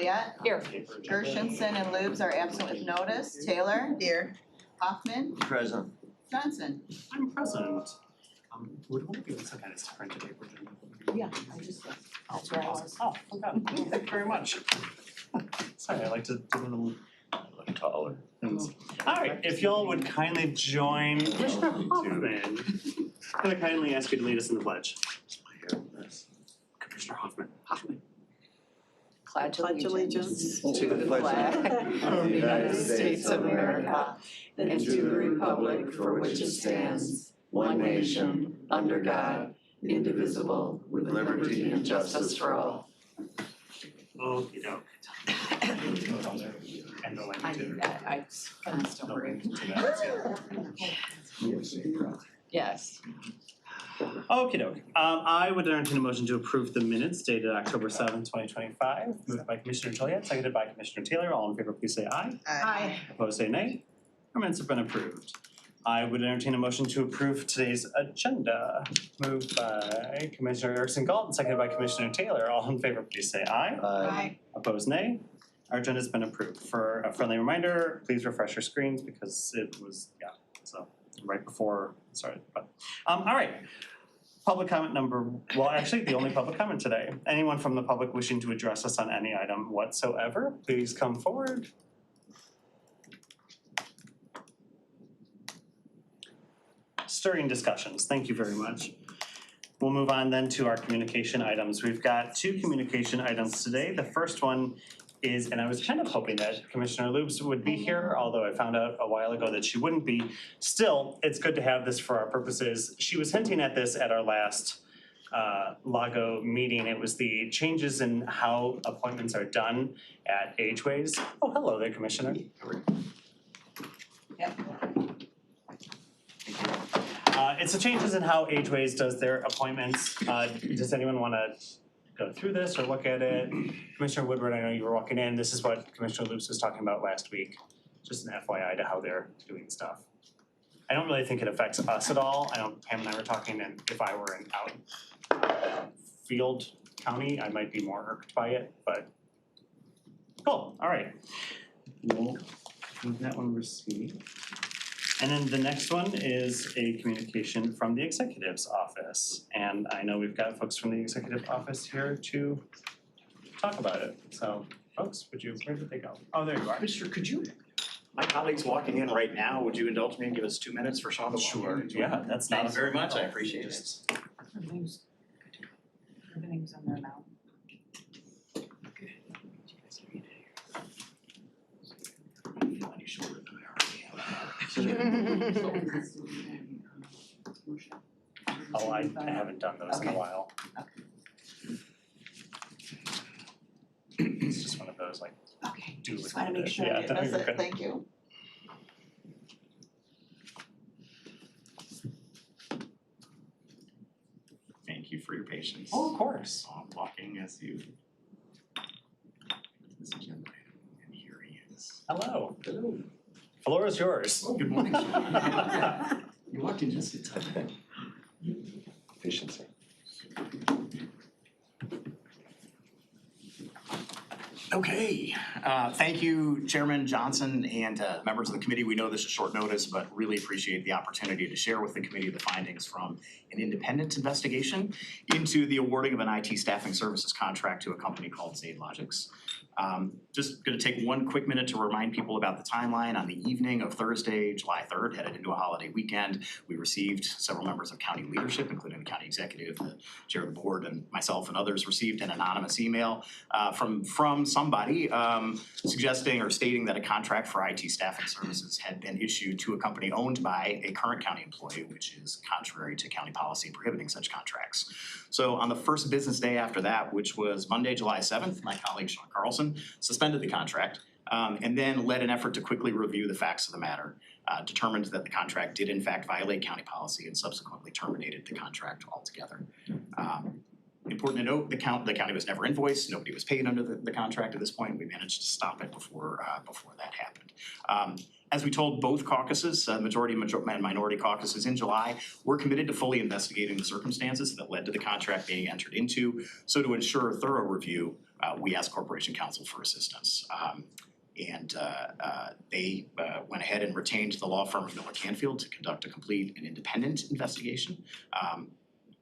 Joliet. Here. Gershenson and Lubes are absent with notice. Taylor. Here. Hoffman. Present. Johnson. I'm present. Would one of you also kind of different today, Virginia? Yeah, I just, that's where I was. Oh, okay, cool, thank you very much. Sorry, I like to do a little Taller. things. Alright, if y'all would kindly join Commissioner Hoffman. I'm gonna kindly ask you to lead us in the pledge. Commissioner Hoffman. Pledge Pledge allegiance to the flag of the United States of America and to the republic for which it stands, one nation, under God, indivisible, with liberty and justice for all. Okey doke. And the I language knew too. that, I promised to worry. Yes. Okey doke. I would entertain a motion to approve the minutes dated October 7th, 2025. Moved by Commissioner Joliet, seconded by Commissioner Taylor. All in favor, please say aye. Aye. Opposed, say nay. Our minutes have been approved. I would entertain a motion to approve today's agenda. Moved by Commissioner Erickson Galton, seconded by Commissioner Taylor. All in favor, please say aye. Aye. Opposed, nay. Our agenda's been approved. For a friendly reminder, please refresh your screens because it was, so right before it started. But alright. Public comment well, actually, the only public comment today. Anyone from the public wishing to address us on any item whatsoever, please come forward. Stirring discussions, thank you very much. We'll move on then to our communication items. We've got two communication items today. The first one is, and I was kind of hoping that Commissioner Lubes would be here, although I found out a while ago that she wouldn't be. Still, it's good to have this for our purposes. She was hinting at this at our last LAGO meeting. It was the changes in how appointments are done at Ageways. Oh, hello there, Commissioner. Yep. It's the changes in how Ageways does their appointments. Does anyone wanna go through this or look at it? Commissioner Woodward, I know you were walking in. This is what Commissioner Lubes was talking about last week. Just an FYI to how they're doing stuff. I don't really think it affects us at all. I know Pam and I were talking, and if I were in Field County, I might be more irked by it, but cool, all right. We'll move that one received. And then the next one is a communication from the executive's office. And I know we've got folks from the executive office here to talk about it. So folks, where did they go? Oh, there you are. Commissioner, could you, my colleague's walking in right now, would you indulge me and give us 2 minutes for Sean to walk in? Sure, yeah, that's not. Thank you very much, I appreciate it. Everything's on there now. I feel any shorter than I already am. Oh, I haven't done those in a Okay. while. It's just one of those like Okay, do just with wanna make it. sure. Yeah, That's you're it, good. thank you. Thank you for your patience. Oh, of course. I'm walking as you. This agenda item, and here he is. Hello. Hello. Floor is yours. Oh, good morning, Sean. You walked in just in time. Efficiency. Okay, thank you, Chairman Johnson and members of the committee. We know this is short notice, but really appreciate the opportunity to share with the committee the findings from an independent investigation into the awarding of an IT staffing services contract to a company called ZadeLogix. Just gonna take one quick minute to remind people about the timeline. On the evening of Thursday, July 3rd, headed into a holiday weekend, we received several members of county leadership, including the county executive, the chair of the board, and myself and others received an anonymous email from somebody suggesting or stating that a contract for IT staffing services had been issued to a company owned by a current county employee, which is contrary to county policy prohibiting such contracts. So on the first business day after that, which was Monday, July 7th, my colleague Sean Carlson suspended the contract and then led an effort to quickly review the facts of the matter, determined that the contract did in fact violate county policy and subsequently terminated the contract altogether. Important to note, the county was never invoiced, nobody was paid under the contract at this point. We managed to stop it before that happened. As we told both caucuses, majority and minority caucuses in July, we're committed to fully investigating the circumstances that led to the contract being entered into. So to ensure a thorough review, we asked Corporation Counsel for assistance. They went ahead and retained the law firm of Miller Canfield to conduct a complete and independent investigation.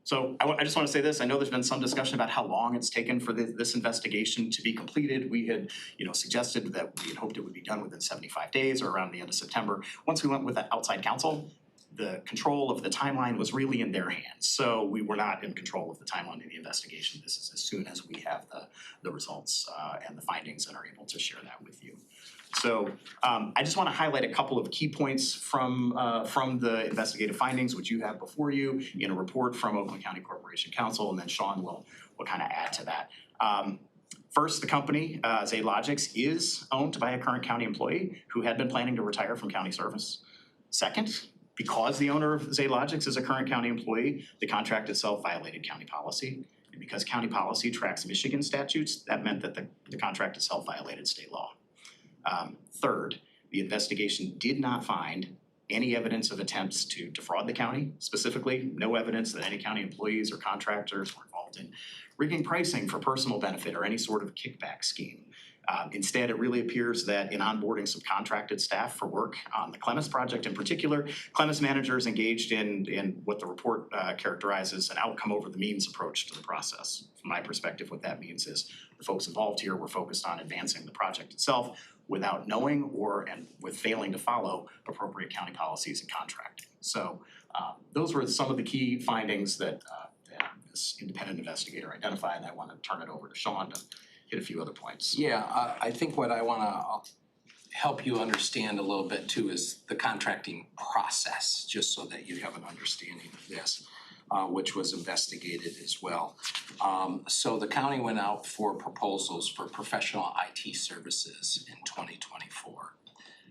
So I just want to say this, I know there's been some discussion about how long it's taken for this investigation to be completed. We had, suggested that we had hoped it would be done within 75 days or around the end of September. Once we went with the outside counsel, the control of the timeline was really in their hands. So we were not in control of the timeline of the investigation. This is as soon as we have the results and the findings and are able to share that with you. So I just want to highlight a couple of key points from the investigative findings, which you have before you in a report from Oakland County Corporation Counsel, and then Sean will kind of add to that. First, the company, Zadelogix, is owned by a current county employee who had been planning to retire from county service. Second, because the owner of Zadelogix is a current county employee, the contract itself violated county policy. And because county policy tracks Michigan statutes, that meant that the contract itself violated state law. Third, the investigation did not find any evidence of attempts to defraud the county. Specifically, no evidence that any county employees or contractors were involved in rigging pricing for personal benefit or any sort of kickback scheme. Instead, it really appears that in onboarding subcontracted staff for work on the Clemis project in particular, Clemis managers engaged in what the report characterizes an outcome over the means approach to the process. From my perspective, what that means is the folks involved here were focused on advancing the project itself without knowing and with failing to follow appropriate county policies and contracting. So those were some of the key findings that this independent investigator identified, and I want to turn it over to Sean to hit a few other points. Yeah, I think what I wanna help you understand a little bit too is the contracting process, just so that you have an understanding of this, which was investigated as well. So the county went out for proposals for professional IT services in 2024.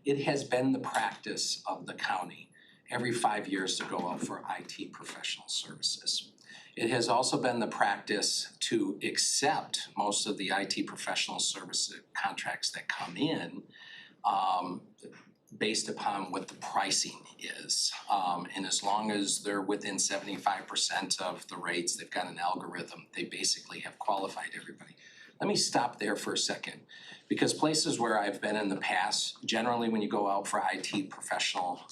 It has been the practice of the county every 5 years to go out for IT professional services. It has also been the practice to accept most of the IT professional service contracts that come in based upon what the pricing is. And as long as they're within 75% of the rates, they've got an algorithm, they basically have qualified everybody. Let me stop there for a second, because places where I've been in the past, generally when you go out for IT professional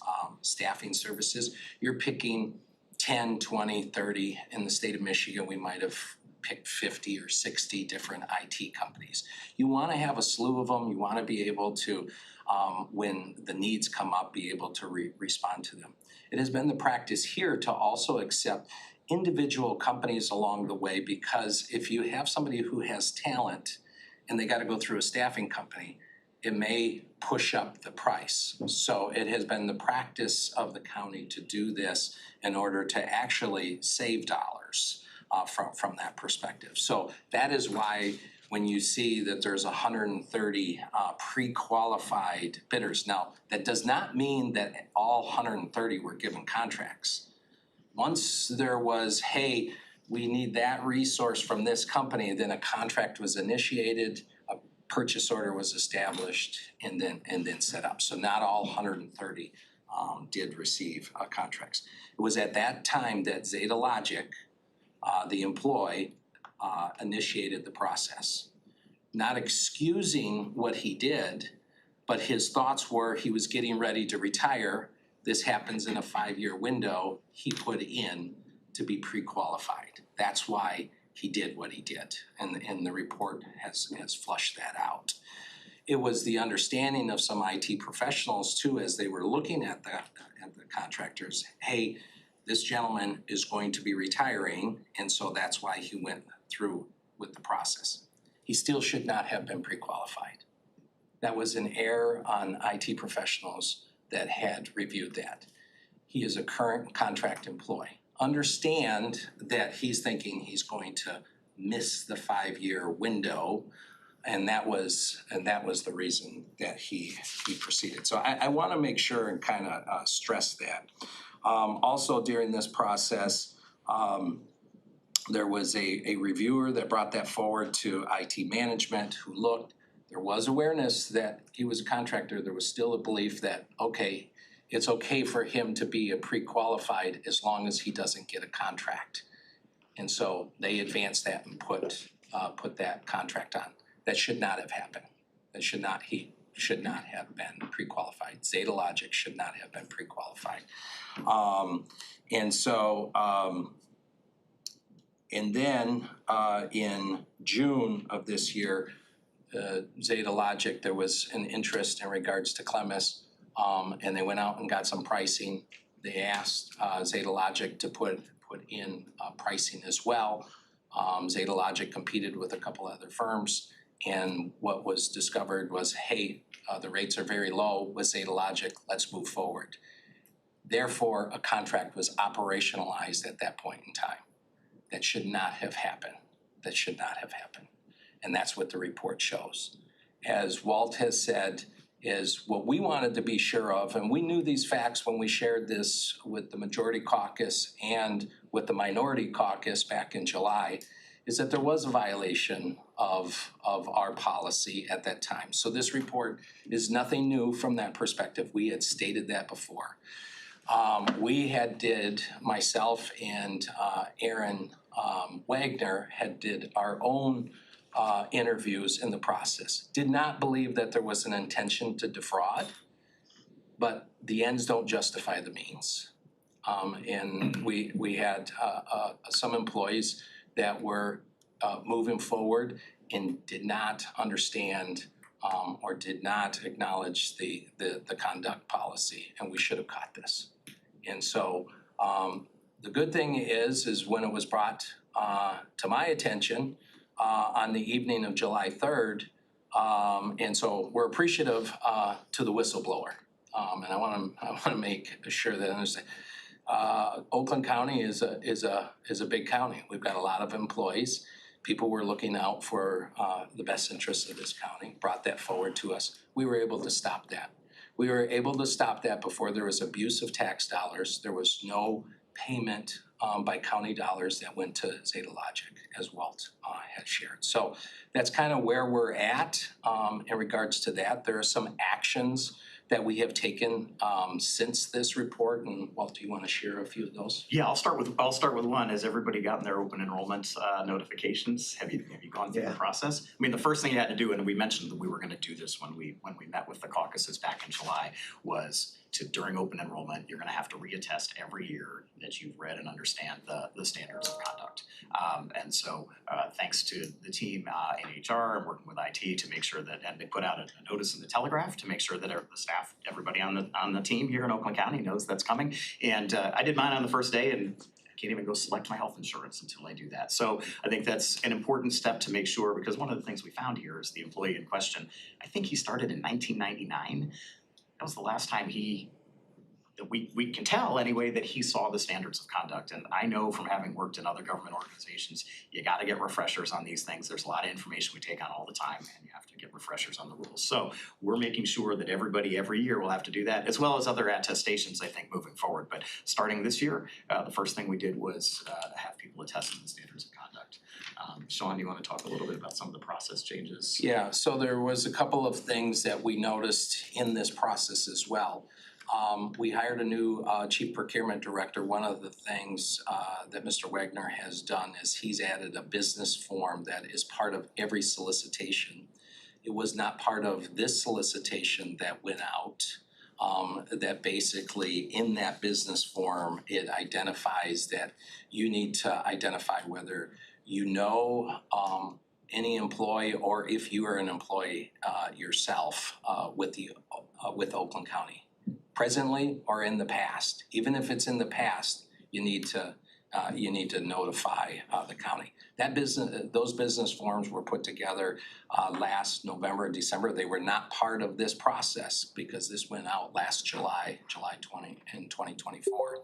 staffing services, you're picking 10, 20, 30. In the state of Michigan, we might have picked 50 or 60 different IT companies. You wanna have a slew of them, you wanna be able to, when the needs come up, be able to respond to them. It has been the practice here to also accept individual companies along the way, because if you have somebody who has talent and they gotta go through a staffing company, it may push up the price. So it has been the practice of the county to do this in order to actually save dollars from that perspective. So that is why when you see that there's 130 pre-qualified bidders. Now, that does not mean that all 130 were given contracts. Once there was, hey, we need that resource from this company, then a contract was initiated, a purchase order was established, and then set up. So not all 130 did receive contracts. It was at that time that Zadelogix, the employee, initiated the process. Not excusing what he did, but his thoughts were he was getting ready to retire. This happens in a 5-year window. He put in to be pre-qualified. That's why he did what he did, and the report has flushed that out. It was the understanding of some IT professionals too, as they were looking at the contractors, hey, this gentleman is going to be retiring, and so that's why he went through with the process. He still should not have been pre-qualified. That was an error on IT professionals that had reviewed that. He is a current contract employee. Understand that he's thinking he's going to miss the 5-year window, and that was the reason that he proceeded. So I wanna make sure and kinda stress that. Also during this process, there was a reviewer that brought that forward to IT management who looked. There was awareness that he was a contractor. There was still a belief that, okay, it's okay for him to be a pre-qualified as long as he doesn't get a contract. And so they advanced that and put put that contract on. That should not have happened. He should not have been pre-qualified. Zeta Logic should not have been pre-qualified. And then in June of this year, Zeta Logic, there was an interest in regards to Clemis, and they went out and got some pricing. They asked Zeta Logic to put in pricing as well. Zeta Logic competed with a couple other firms, and what was discovered was, hey, the rates are very low with Zeta Logic, let's move forward. Therefore, a contract was operationalized at that point in time. That should not have happened. That should not have happened. And that's what the report shows. As Walt has said, is what we wanted to be sure of, and we knew these facts when we shared this with the majority caucus and with the minority caucus back in July, is that there was a violation of our policy at that time. So this report is nothing new from that perspective. We had stated that before. Myself and Aaron Wagner did our own interviews in the process. Did not believe that there was an intention to defraud, but the ends don't justify the means. And we had some employees that were moving forward and did not understand or did not acknowledge the conduct policy, and we should have caught this. And so the good thing is when it was brought to my attention on the evening of July 3rd, and so we're appreciative to the whistleblower. And I want to make sure that I understand. Oakland County is a big county. We've got a lot of employees. People were looking out for the best interests of this county, brought that forward to us. We were able to stop that. We were able to stop that before there was abuse of tax dollars. There was no payment by county dollars that went to Zeta Logic, as Walt had shared. So that's kind of where we're at in regards to that. There are some actions that we have taken since this report, and Walt, do you want to share a few of those? Yeah, I'll start with one. Has everybody gotten their open enrollment notifications? Have you gone through the process? I mean, the first thing you had to do, and we mentioned that we were going to do this when we met with the caucuses back in July, was during open enrollment, you're going to have to reattest every year that you've read and understand the standards of conduct. And so thanks to the team in HR and working with IT to make sure that, and they put out a notice in the Telegraph to make sure that the staff, everybody on the team here in Oakland County knows that's coming. And I did mine on the first day, and I can't even go select my health insurance until I do that. So I think that's an important step to make sure, because one of the things we found here is the employee in question, I think he started in 1999. That was the last time we can tell anyway that he saw the standards of conduct. And I know from having worked in other government organizations, you got to get refreshers on these things. There's a lot of information we take on all the time, and you have to get refreshers on the rules. So we're making sure that everybody every year will have to do that, as well as other attestations, I think, moving forward. But starting this year, the first thing we did was have people attest to the standards of conduct. Sean, you want to talk a little bit about some of the process changes? Yeah, so there was a couple of things that we noticed in this process as well. We hired a new chief procurement director. One of the things that Mr. Wagner has done is he's added a business form that is part of every solicitation. It was not part of this solicitation that went out. That basically in that business form, it identifies that you need to identify whether you know any employee, or if you are an employee yourself with Oakland County, presently or in the past. Even if it's in the past, you need to notify the county. Those business forms were put together last November, December. They were not part of this process because this went out last July 20 in 2024.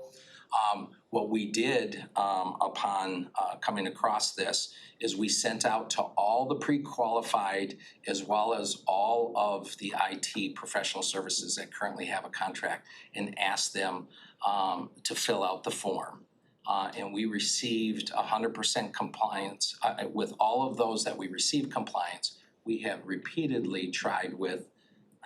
What we did upon coming across this is we sent out to all the pre-qualified as well as all of the IT professional services that currently have a contract and asked them to fill out the form. And we received 100% compliance. With all of those that we received compliance, we have repeatedly tried with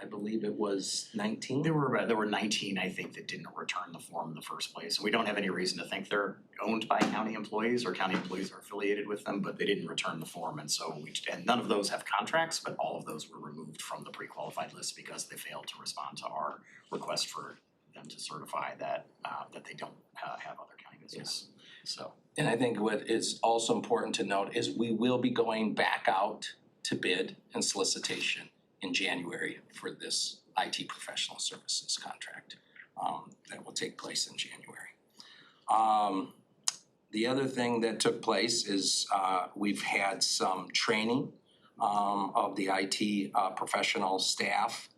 I believe it was 19. There were 19, I think, that didn't return the form in the first place. We don't have any reason to think they're owned by county employees or county employees are affiliated with them, but they didn't return the form. And so and none of those have contracts, but all of those were removed from the pre-qualified list because they failed to respond to our request for them to certify that they don't have other county business. So. And I think what is also important to note is we will be going back out to bid and solicitation in January for this IT professional services contract. That will take place in January. The other thing that took place is we've had some training of the IT professional staff,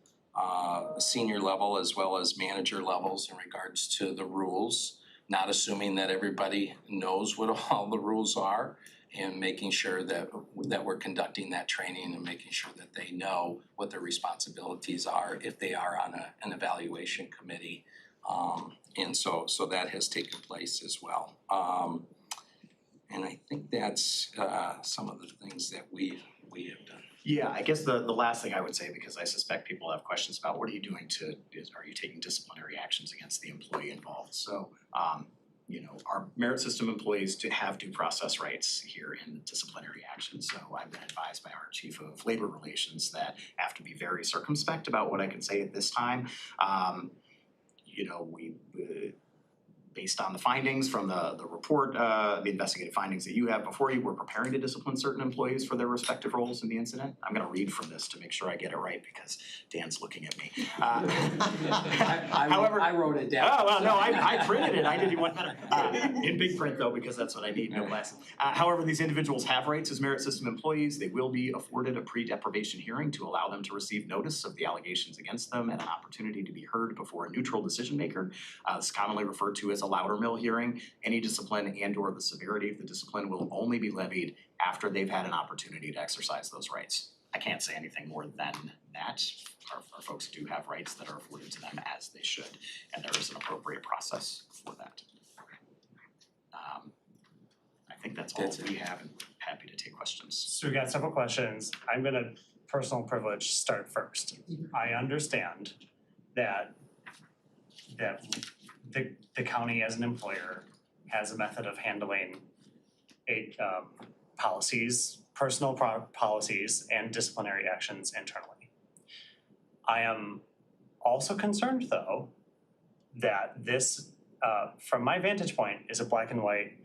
senior level as well as manager levels in regards to the rules, not assuming that everybody knows what all the rules are, and making sure that we're conducting that training and making sure that they know what their responsibilities are if they are on an evaluation committee. And so that has taken place as well. And I think that's some of the things that we have done. Yeah, I guess the last thing I would say, because I suspect people have questions about what are you doing are you taking disciplinary actions against the employee involved? So, our merit system employees to have due process rights here in disciplinary action. So I've been advised by our chief of labor relations that I have to be very circumspect about what I can say at this time. Based on the findings from the report, the investigative findings that you have before you, we're preparing to discipline certain employees for their respective roles in the incident. I'm gonna read from this to make sure I get it right because Dan's looking at me. However, I wrote it down. Oh, well, no, I printed it, I did one better. In big print though, because that's what I need, no less. However, these individuals have rights as merit system employees. They will be afforded a pre-deprivation hearing to allow them to receive notice of the allegations against them and an opportunity to be heard before a neutral decision maker. It's commonly referred to as a Loudermill hearing. Any discipline and or the severity of the discipline will only be levied after they've had an opportunity to exercise those rights. I can't say anything more than that. Our folks do have rights that are afforded to them as they should, and there is an appropriate process for that. I think that's all we have, and happy to take questions. So we got several questions. I'm gonna personal privilege start first. I understand that the county as an employer has a method of handling policies, personal policies and disciplinary actions internally. I am also concerned though that this, from my vantage point, is a black and white,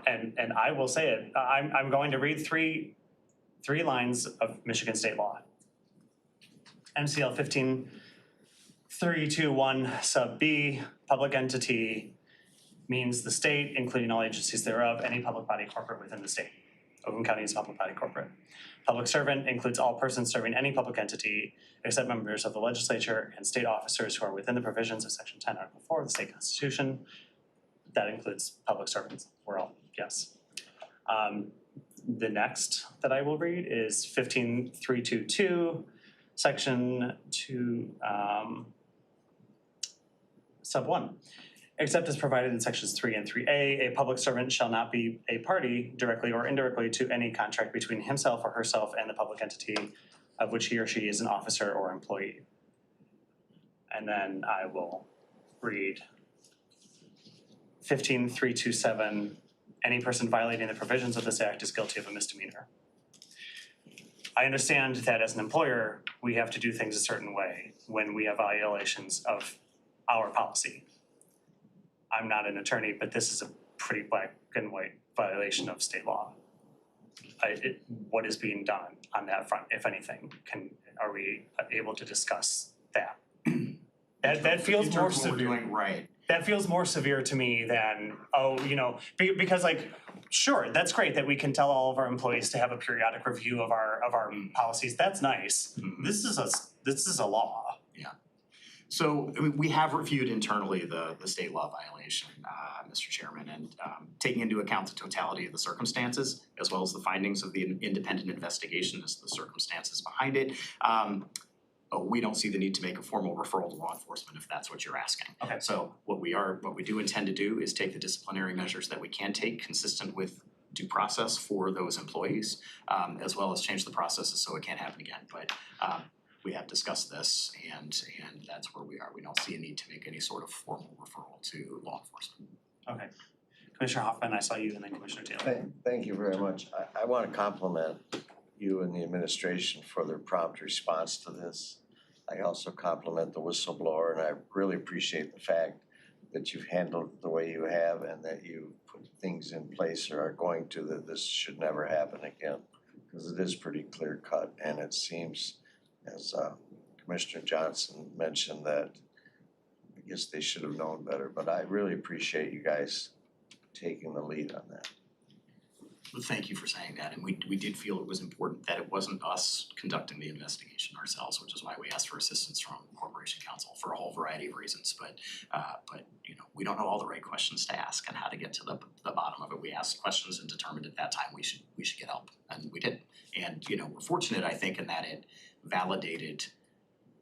and I will say it, I'm going to read three lines of Michigan state law. MCL 15.321 sub B, public entity means the state, including all agencies thereof, any public body corporate within the state. Oakland County is public body corporate. Public servant includes all persons serving any public entity except members of the legislature and state officers who are within the provisions of section 10 article 4 of the state constitution. That includes public servants. We're all, yes. The next that I will read is 15.322, section 2, sub 1. Except as provided in sections 3 and 3A, a public servant shall not be a party directly or indirectly to any contract between himself or herself and the public entity of which he or she is an officer or employee. And then I will read 15.327, any person violating the provisions of this act is guilty of a misdemeanor. I understand that as an employer, we have to do things a certain way when we have violations of our policy. I'm not an attorney, but this is a pretty black and white violation of state law. What is being done on that front, if anything? Are we able to discuss that? That feels more severe. Right. That feels more severe to me than, because sure, that's great that we can tell all of our employees to have a periodic review of our policies. That's nice. Mm-hmm. This is a law. So we have reviewed internally the state law violation, Mr. Chairman, and taking into account the totality of the circumstances as well as the findings of the independent investigation as the circumstances behind it. We don't see the need to make a formal referral to law enforcement if that's what you're asking. Okay. So what we do intend to do is take the disciplinary measures that we can take consistent with due process for those employees, as well as change the processes so it can't happen again. But we have discussed this and that's where we are. We don't see a need to make any sort of formal referral to law enforcement. Okay. Commissioner Hoffman, I saw you, and then Commissioner Taylor. Thank you very much. I want to compliment you and the administration for their prompt response to this. I also compliment the whistleblower, and I really appreciate the fact that you've handled it the way you have and that you put things in place or are going to, that this should never happen again. Because it is pretty clear cut, and it seems, as Commissioner Johnson mentioned, that I guess they should have known better, but I really appreciate you guys taking the lead on that. Well, thank you for saying that, and we did feel it was important that it wasn't us conducting the investigation ourselves, which is why we asked for assistance from Corporation Counsel for a whole variety of reasons, but you know, we don't know all the right questions to ask and how to get to the bottom of it. We asked questions and determined at that time we should get help, and we did. And you know, we're fortunate, I think, in that it validated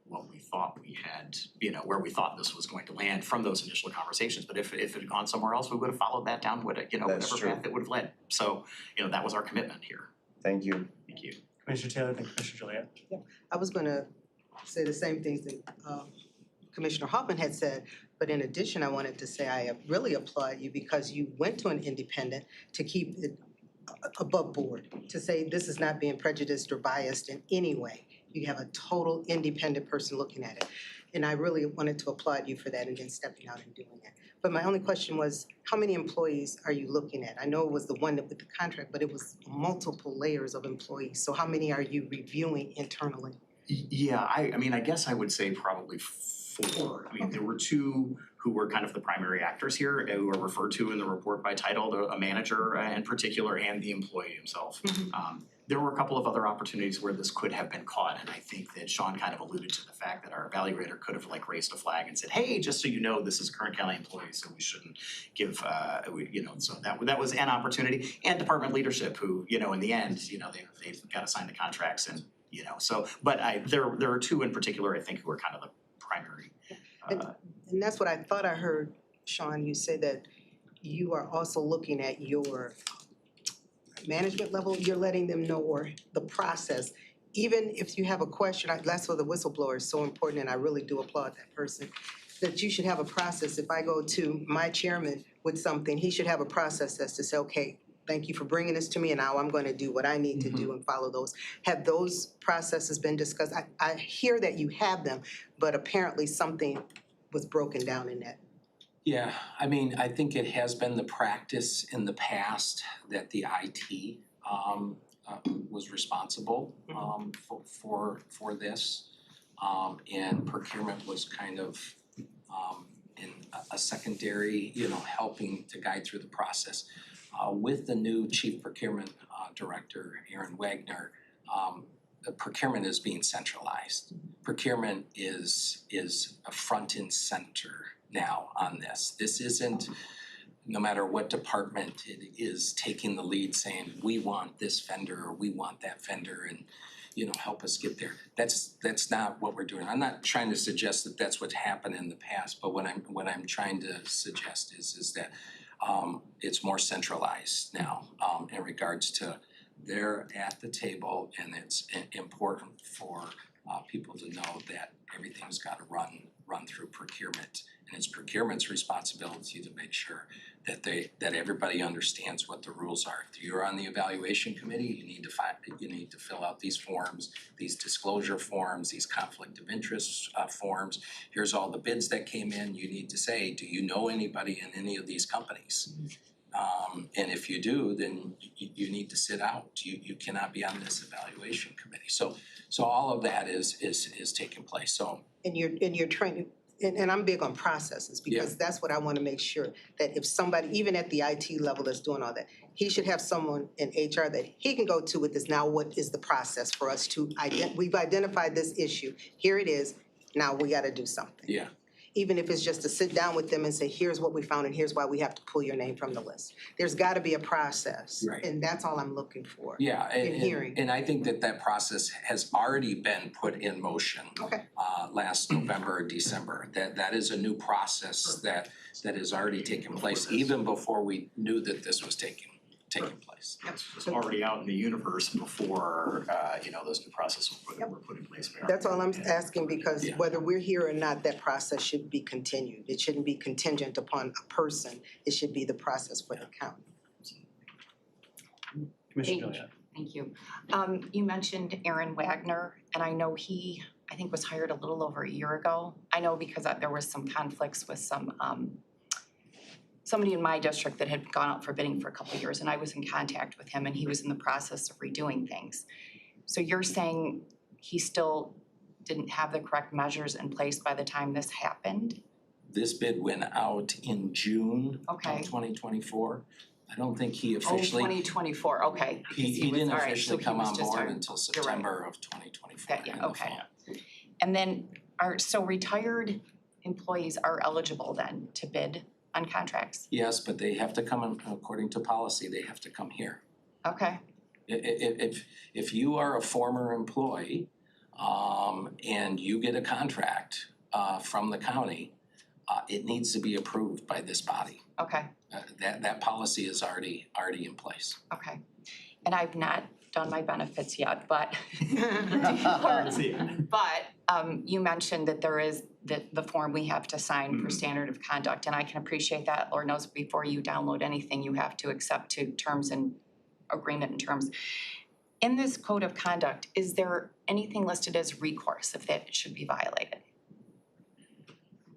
what we thought we had, you know, where we thought this was going to land from those initial conversations. But if it had gone somewhere else, we would have followed that down, That's whatever true. path it would have led. So, you know, that was our commitment here. Thank you. Thank you. Commissioner Taylor, then Commissioner Juliet. I was gonna say the same things that Commissioner Hoffman had said, but in addition, I wanted to say I really applaud you because you went to an independent to keep it above board, to say this is not being prejudiced or biased in any way. You have a total independent person looking at it. And I really wanted to applaud you for that and then stepping out and doing that. But my only question was, how many employees are you looking at? I know it was the one with the contract, but it was multiple layers of employees. So how many are you reviewing internally? Yeah, I mean, I guess I would say probably 4. I mean, there were 2 who were kind of the primary actors here, who are referred to in the report by title, a manager in particular and the employee himself. There were a couple of other opportunities where this could have been caught, and I think that Sean kind of alluded to the fact that our evaluator could have like raised a flag and said, hey, just so you know, this is a Kern County employee, so we shouldn't give, so that was an opportunity. And department leadership who, you know, in the end, you know, they've got to sign the contracts and, you know, so, but there are 2 in particular, I think, who are kind of the primary. And that's what I thought I heard, Sean, you say that you are also looking at your management level, you're letting them know, or the process. Even if you have a question, that's where the whistleblower is so important, and I really do applaud that person, that you should have a process. If I go to my chairman with something, he should have a process that's to say, okay, thank you for bringing this to me, and now I'm going to do what I need to do and follow those. Have those processes been discussed? I hear that you have them, but apparently something was broken down in that. Yeah, I mean, I think it has been the practice in the past that the IT was responsible for this. And procurement was kind of in a secondary, you know, helping to guide through the process. With the new Chief Procurement Director, Aaron Wagner, the procurement is being centralized. Procurement is a front and center now on this. This isn't, no matter what department it is, taking the lead saying, we want this vendor or we want that vendor and, you know, help us get there. That's not what we're doing. I'm not trying to suggest that that's what's happened in the past, but what I'm trying to suggest is that it's more centralized now in regards to they're at the table, and it's important for people to know that everything's gotta run through procurement. And it's procurement's responsibility to make sure that everybody understands what the rules are. If you're on the evaluation committee, you need to fill out these forms, these disclosure forms, these conflict of interest forms. Here's all the bids that came in. You need to say, do you know anybody in any of these companies? And if you do, then you need to sit out. You cannot be on this evaluation committee. So all of that is taking place. So And you're training, and I'm big on processes because that's what I want to make sure that if somebody, even at the IT level that's doing all that, he should have someone in HR that he can go to with this. Now, what is the process for us to we've identified this issue. Here it is. Now we got to do something. yeah. Even if it's just to sit down with them and say, here's what we found and here's why we have to pull your name from the list. There's got to be a process. Right. And that's all I'm looking for. Yeah, in hearing. and I think that process has already been put in motion. Okay. Last November or December. That is a new process that has already taken place even before we knew that this was taking place. It's already out in the universe before, those new processes were put in place. That's all I'm asking, because Yeah. whether we're here or not, that process should be continued. It shouldn't be contingent upon a person. It should be the process for the county. Commissioner Thank Juliet. Thank you. You mentioned Aaron Wagner, and I know he, I think, was hired a little over a year ago. I know because there was some conflicts with somebody in my district that had gone out for bidding for a couple of years, and I was in contact with him, and he was in the process of redoing things. So you're saying he still didn't have the correct measures in place by the time this happened? This bid went out in June Okay. of 2024. I don't think he Oh, officially, 2024, okay. he because was- didn't all right, so officially he come was on just board hired. until You're right. September of 2024 That- yeah, in the okay. fall. And then so retired employees are eligible then to bid on contracts? Yes, but they have to come in, according to policy, they have to come here. Okay, If you are a former employee, and you get a contract, from the county, it needs to be approved by this body. okay, That policy is already in place. okay. And I've not done my benefits yet, but you mentioned that there is the form we have to sign for standard of conduct, and I can appreciate that. Lord knows before you download anything, you have to accept to terms and agreement and terms. In this code of conduct, is there anything listed as recourse if that should be violated?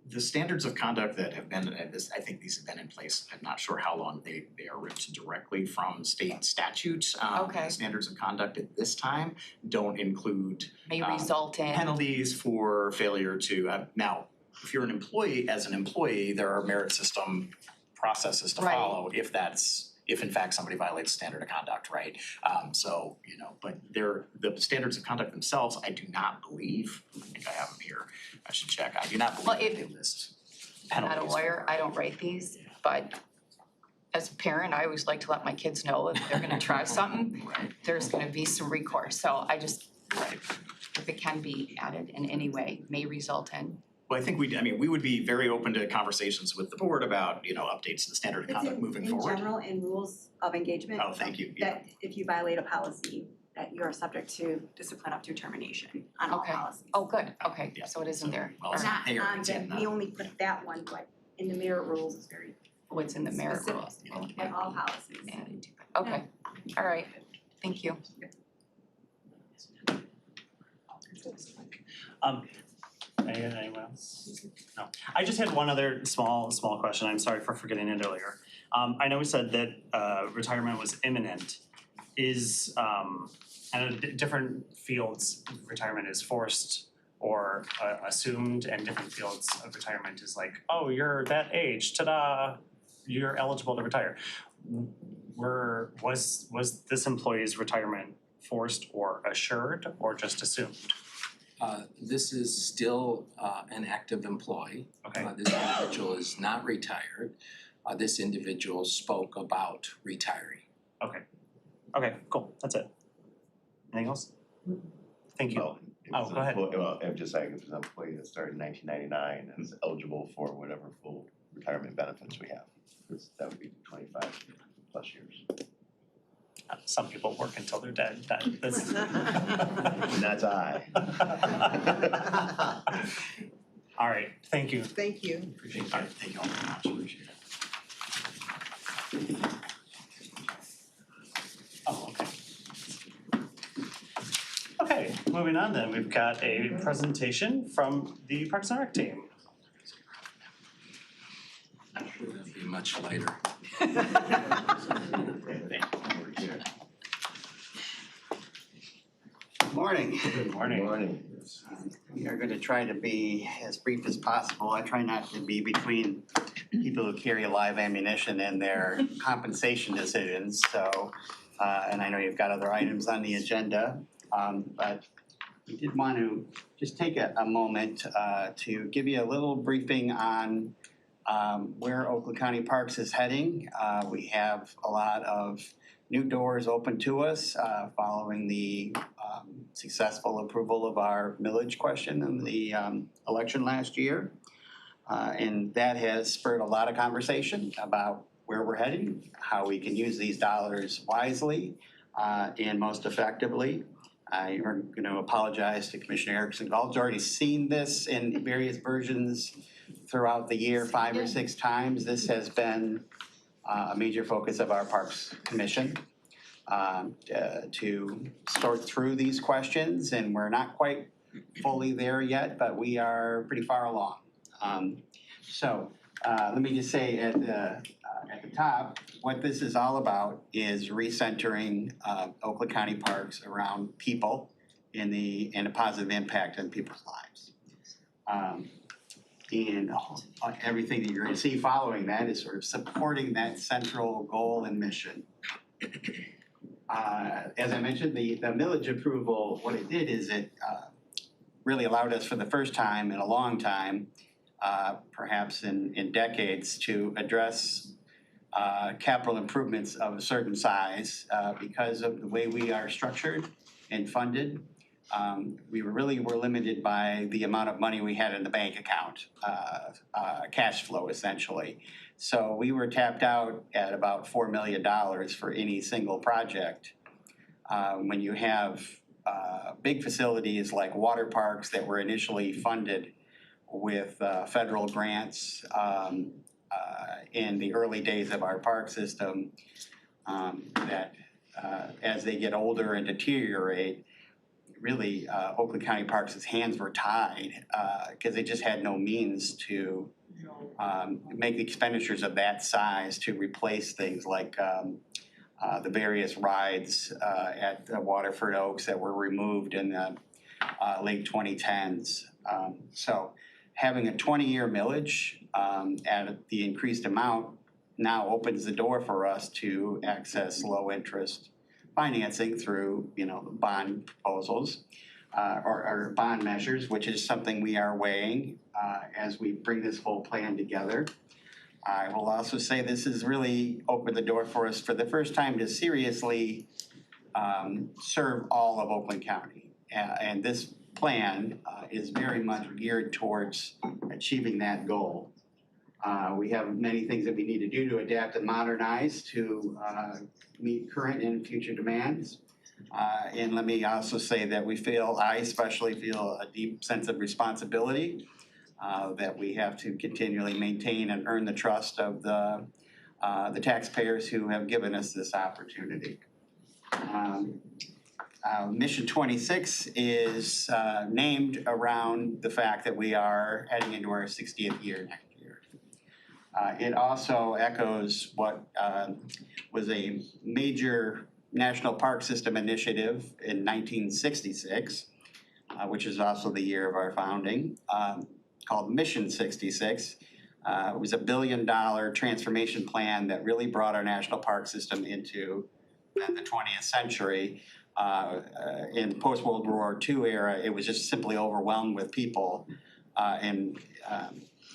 The standards of conduct that have been, I think these have been in place, I'm not sure how long they are ripped directly from state statutes. Okay. The standards of conduct at this time don't include May result in, penalties for failure to, now, if you're an employee, as an employee, there are merit system processes to Right. follow if in fact somebody violates standard of conduct, right? So, but the standards of conduct themselves, I do not believe, I think I have them here, I should check, I do not Well, believe that they list I'm penalties. not a lawyer, I don't write these, but as a parent, I always like to let my kids know if they're gonna try something, there's gonna be some recourse. So I just, if it can be added in any way, may result in. Well, I think we would be very open to conversations with the board about, updates to the standard of conduct moving forward. In general, in rules of engagement. Oh, thank you, yeah. That if you violate a policy, that you are subject to discipline up to termination on all Okay. policies. Oh, good, okay, Yeah. so it isn't there. Well, All it's right. Not there, on it's the, in we only put that one, but in the merit rules is very What's in the merit specific, rules? like all policies. Added to it. Okay, all right, thank you. Anyone else? No. I just had one other small question. I'm sorry for forgetting it earlier. I know we said that retirement was imminent. Is I know different fields, retirement is forced or assumed, and different fields of retirement is like, oh, you're that age, ta-da, you're eligible to retire. Was this employee's retirement forced or assured or just assumed? This is still an active employee. Okay. This individual is not retired. This individual spoke about retiring. Okay, cool, that's it. Anything else? Thank you. Well, if Oh, it's an go ahead. employee- Well, I'm just saying, if it's an employee that started in 1999 and is eligible for whatever full retirement benefits we have, that would be 25 plus years. Some people work until they're dead, that's. And that's I. All right, thank you. Thank you. Appreciate that, thank you all very much, appreciate it. Oh, okay. Okay, moving on then, we've got a presentation from the Parks and Rec team. That'd be much lighter. Morning. Good morning. Morning. We are going to try to be as brief as possible. I try not to be between people who carry live ammunition and their compensation decisions, so, and I know you've got other items on the agenda, but we did want to just take a moment to give you a little briefing on where Oakland County Parks is heading. We have a lot of new doors open to us following the successful approval of our millage question in the election last year. And that has spurred a lot of conversation about where we're heading, how we can use these dollars wisely and most effectively. I am going to apologize to Commissioner Erickson. Gall's already seen this in various versions throughout the year, 5 or 6 times. This has been a major focus of our Parks Commission to sort through these questions, and we're not quite fully there yet, but we are pretty far along. Let me just say at the top, what this is all about is recentering Oakland County Parks around people and a positive impact on people's lives. And everything that you're going to see following that is sort of supporting that central goal and mission. As I mentioned, the millage approval, what it did is it really allowed us for the first time in a long time, perhaps in decades, to address capital improvements of a certain size because of the way we are structured and funded. We were limited by the amount of money we had in the bank account, cash flow essentially. So we were tapped out at about $4 million for any single project. When you have big facilities like water parks that were initially funded with federal grants in the early days of our park system, that as they get older and deteriorate, really Oakland County Parks' hands were tied because they just had no means to make the expenditures of that size to replace things like the various rides at the Waterford Oaks that were removed in the late 2010s. So having a 20-year millage at the increased amount now opens the door for us to access low interest financing through, bond proposals or bond measures, which is something we are weighing as we bring this whole plan together. I will also say this has really opened the door for us for the first time to seriously serve all of Oakland County. And this plan is very much geared towards achieving that goal. We have many things that we need to do to adapt and modernize to meet current and future demands. And let me also say that I especially feel a deep sense of responsibility that we have to continually maintain and earn the trust of the taxpayers who have given us this opportunity. Mission 26 is named around the fact that we are heading into our 60th year next year. It also echoes what was a major National Park System initiative in 1966, which is also the year of our founding, called Mission 66. It was $1 billion transformation plan that really brought our national park system into the 20th century. In post-World War II era, it was just simply overwhelmed with people and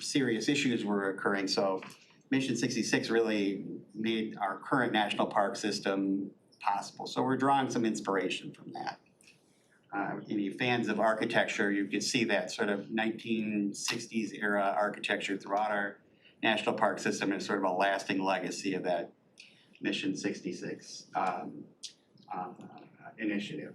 serious issues were occurring. So Mission 66 really made our current national park system possible. So we're drawing some inspiration from that. Any fans of architecture, you can see that sort of 1960s era architecture throughout our national park system and sort of a lasting legacy of that Mission 66 initiative.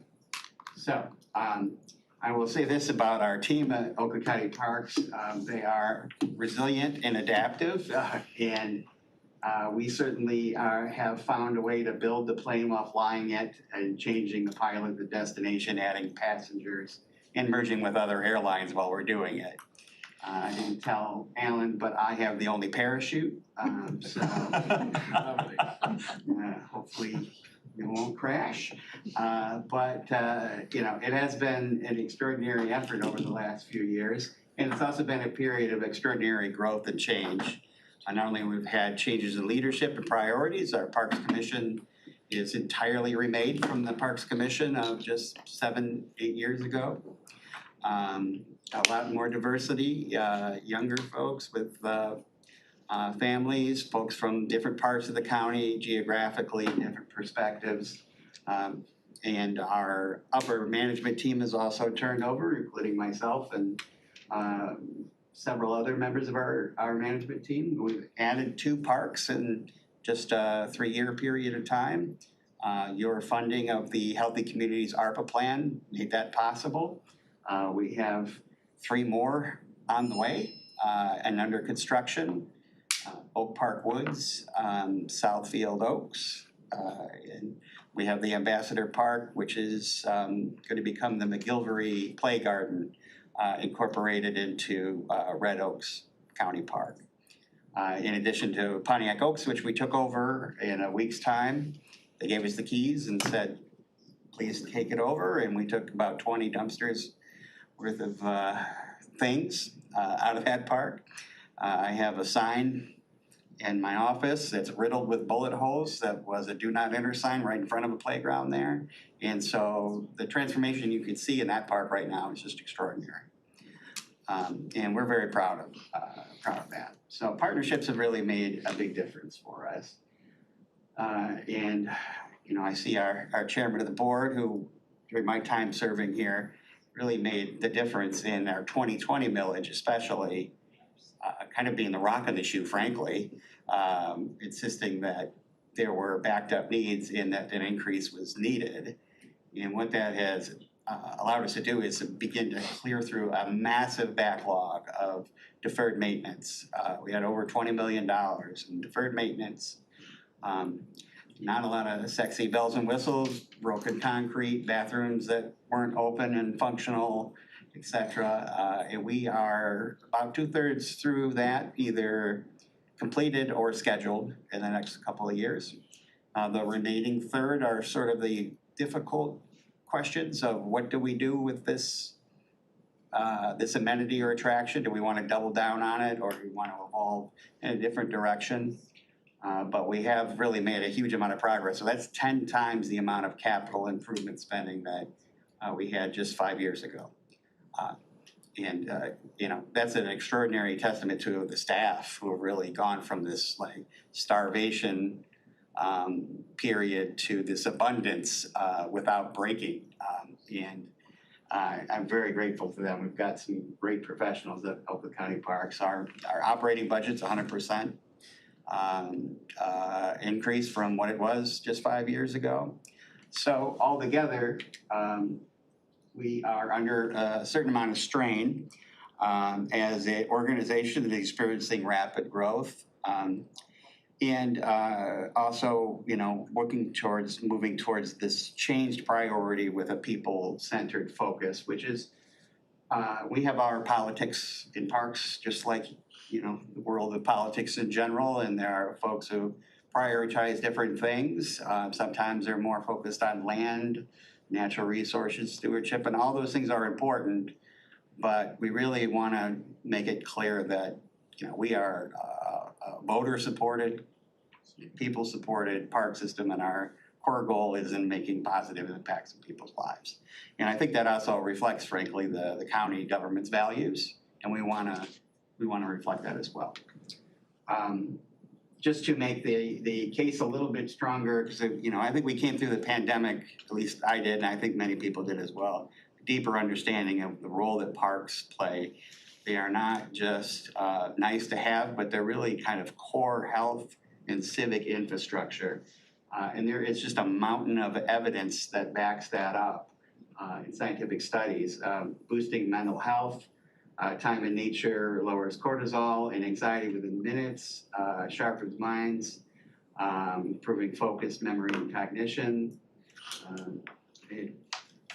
So I will say this about our team at Oakland County Parks. They are resilient and adaptive, and we certainly have found a way to build the plane while flying it and changing the pilot, the destination, adding passengers, and merging with other airlines while we're doing it. I didn't tell Alan, but I have the only parachute, so hopefully it won't crash. But it has been an extraordinary effort over the last few years, and it's also been a period of extraordinary growth and change. Not only we've had changes in leadership and priorities, our Parks Commission is entirely remade from the Parks Commission of just 7-8 years ago. A lot more diversity, younger folks with families, folks from different parts of the county, geographically, different perspectives. And our upper management team has also turned over, including myself and several other members of our management team. We've added 2 parks in just a 3-year period of time. Your funding of the Healthy Communities ARPA plan made that possible. We have 3 more on the way and under construction. Oak Park Woods, Southfield Oaks, and we have the Ambassador Park, which is going to become the McGilvery Play Garden, incorporated into Red Oaks County Park. In addition to Pontiac Oaks, which we took over in a week's time, they gave us the keys and said, please take it over. And we took about 20 dumpsters worth of things out of that park. I have a sign in my office that's riddled with bullet holes that was a do not enter sign right in front of a playground there. And so the transformation you can see in that park right now is just extraordinary. And we're very proud of that. So partnerships have really made a big difference for us. And you know, I see our chairman of the board, who during my time serving here really made the difference in our 2020 millage, especially kind of being the rock of the shoe, frankly, insisting that there were backed up needs and that an increase was needed. And what that has allowed us to do is to begin to clear through a massive backlog of deferred maintenance. We had over $20 million in deferred maintenance. Not a lot of sexy bells and whistles, broken concrete, bathrooms that weren't open and functional, et cetera. And we are about 2/3 through that, either completed or scheduled in the next couple of years. The remaining third are sort of the difficult questions of what do we do with this this amenity or attraction? Do we want to double down on it, or do we want to evolve in a different direction? But we have really made a huge amount of progress. So that's 10 times the amount of capital improvement spending that we had just 5 years ago. And you know, that's an extraordinary testament to the staff who have really gone from this like starvation period to this abundance without breaking. And I'm very grateful to them. We've got some great professionals at Oakland County Parks. Our operating budget's 100% increase from what it was just 5 years ago. So altogether, we are under a certain amount of strain as an organization that is experiencing rapid growth. And also, you know, moving towards this changed priority with a people-centered focus, which is we have our politics in parks, just like, you know, the world of politics in general, and there are folks who prioritize different things. Sometimes they're more focused on land, natural resources stewardship, and all those things are important, but we really want to make it clear that, you know, we are a voter-supported, people-supported park system, and our core goal is in making positive impacts in people's lives. And I think that also reflects, frankly, the county government's values, and we want to reflect that as well. Just to make the case a little bit stronger, because, you know, I think we came through the pandemic, at least I did, and I think many people did as well, deeper understanding of the role that parks play. They are not just nice to have, but they're really kind of core health and civic infrastructure. And there is just a mountain of evidence that backs that up in scientific studies. Boosting mental health, time in nature lowers cortisol and anxiety within minutes, sharpens minds, improving focus, memory, and cognition. It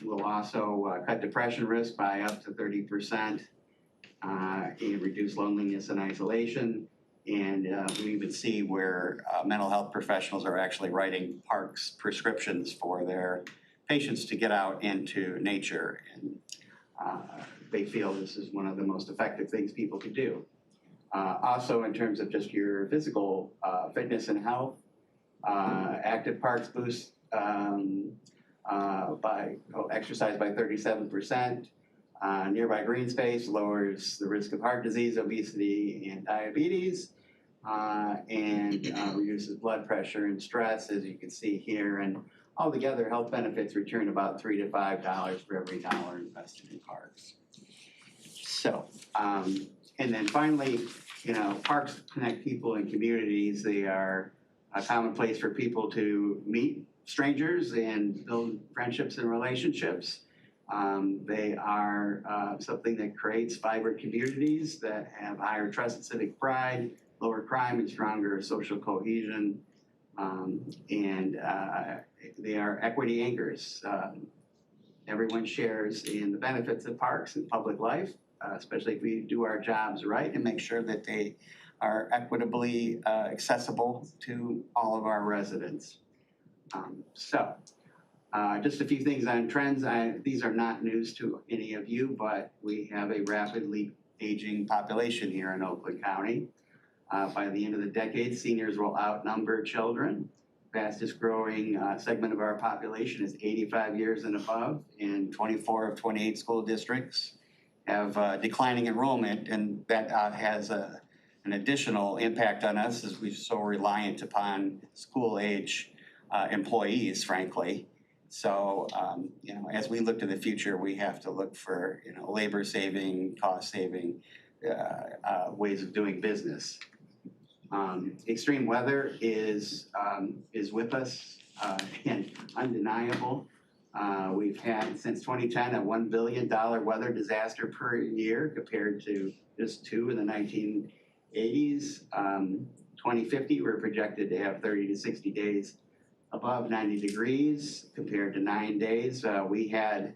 will also cut depression risk by up to 30%, and reduce loneliness and isolation. And we even see where mental health professionals are actually writing parks prescriptions for their patients to get out into nature. And they feel this is one of the most effective things people could do. Also, in terms of just your physical fitness and health, active parks boost exercise by 37%. Nearby green space lowers the risk of heart disease, obesity, and diabetes, and reduces blood pressure and stress, as you can see here. And altogether, health benefits return about $3 to $5 for every dollar invested in parks. So, and then finally, you know, parks connect people and communities. They are a common place for people to meet strangers and build friendships and relationships. They are something that creates vibrant communities that have higher trust and civic pride, lower crime and stronger social cohesion. They are equity anchors. Everyone shares in the benefits of parks and public life, especially if we do our jobs right and make sure that they are equitably accessible to all of our residents. Just a few things on trends. These are not news to any of you, but we have a rapidly aging population here in Oakland County. By the end of the decade, seniors will outnumber children. Fastest growing segment of our population is 85 years and above, and 24 of 28 school districts have declining enrollment, and that has an additional impact on us as we're so reliant upon school age employees, frankly. So, as we look to the future, we have to look for, labor saving, cost saving ways of doing business. Extreme weather is with us and undeniable. We've had since 2010 a $1 billion weather disaster per year compared to just 2 in the 1980s. 2050, we're projected to have 30 to 60 days above 90 degrees compared to 9 days. We had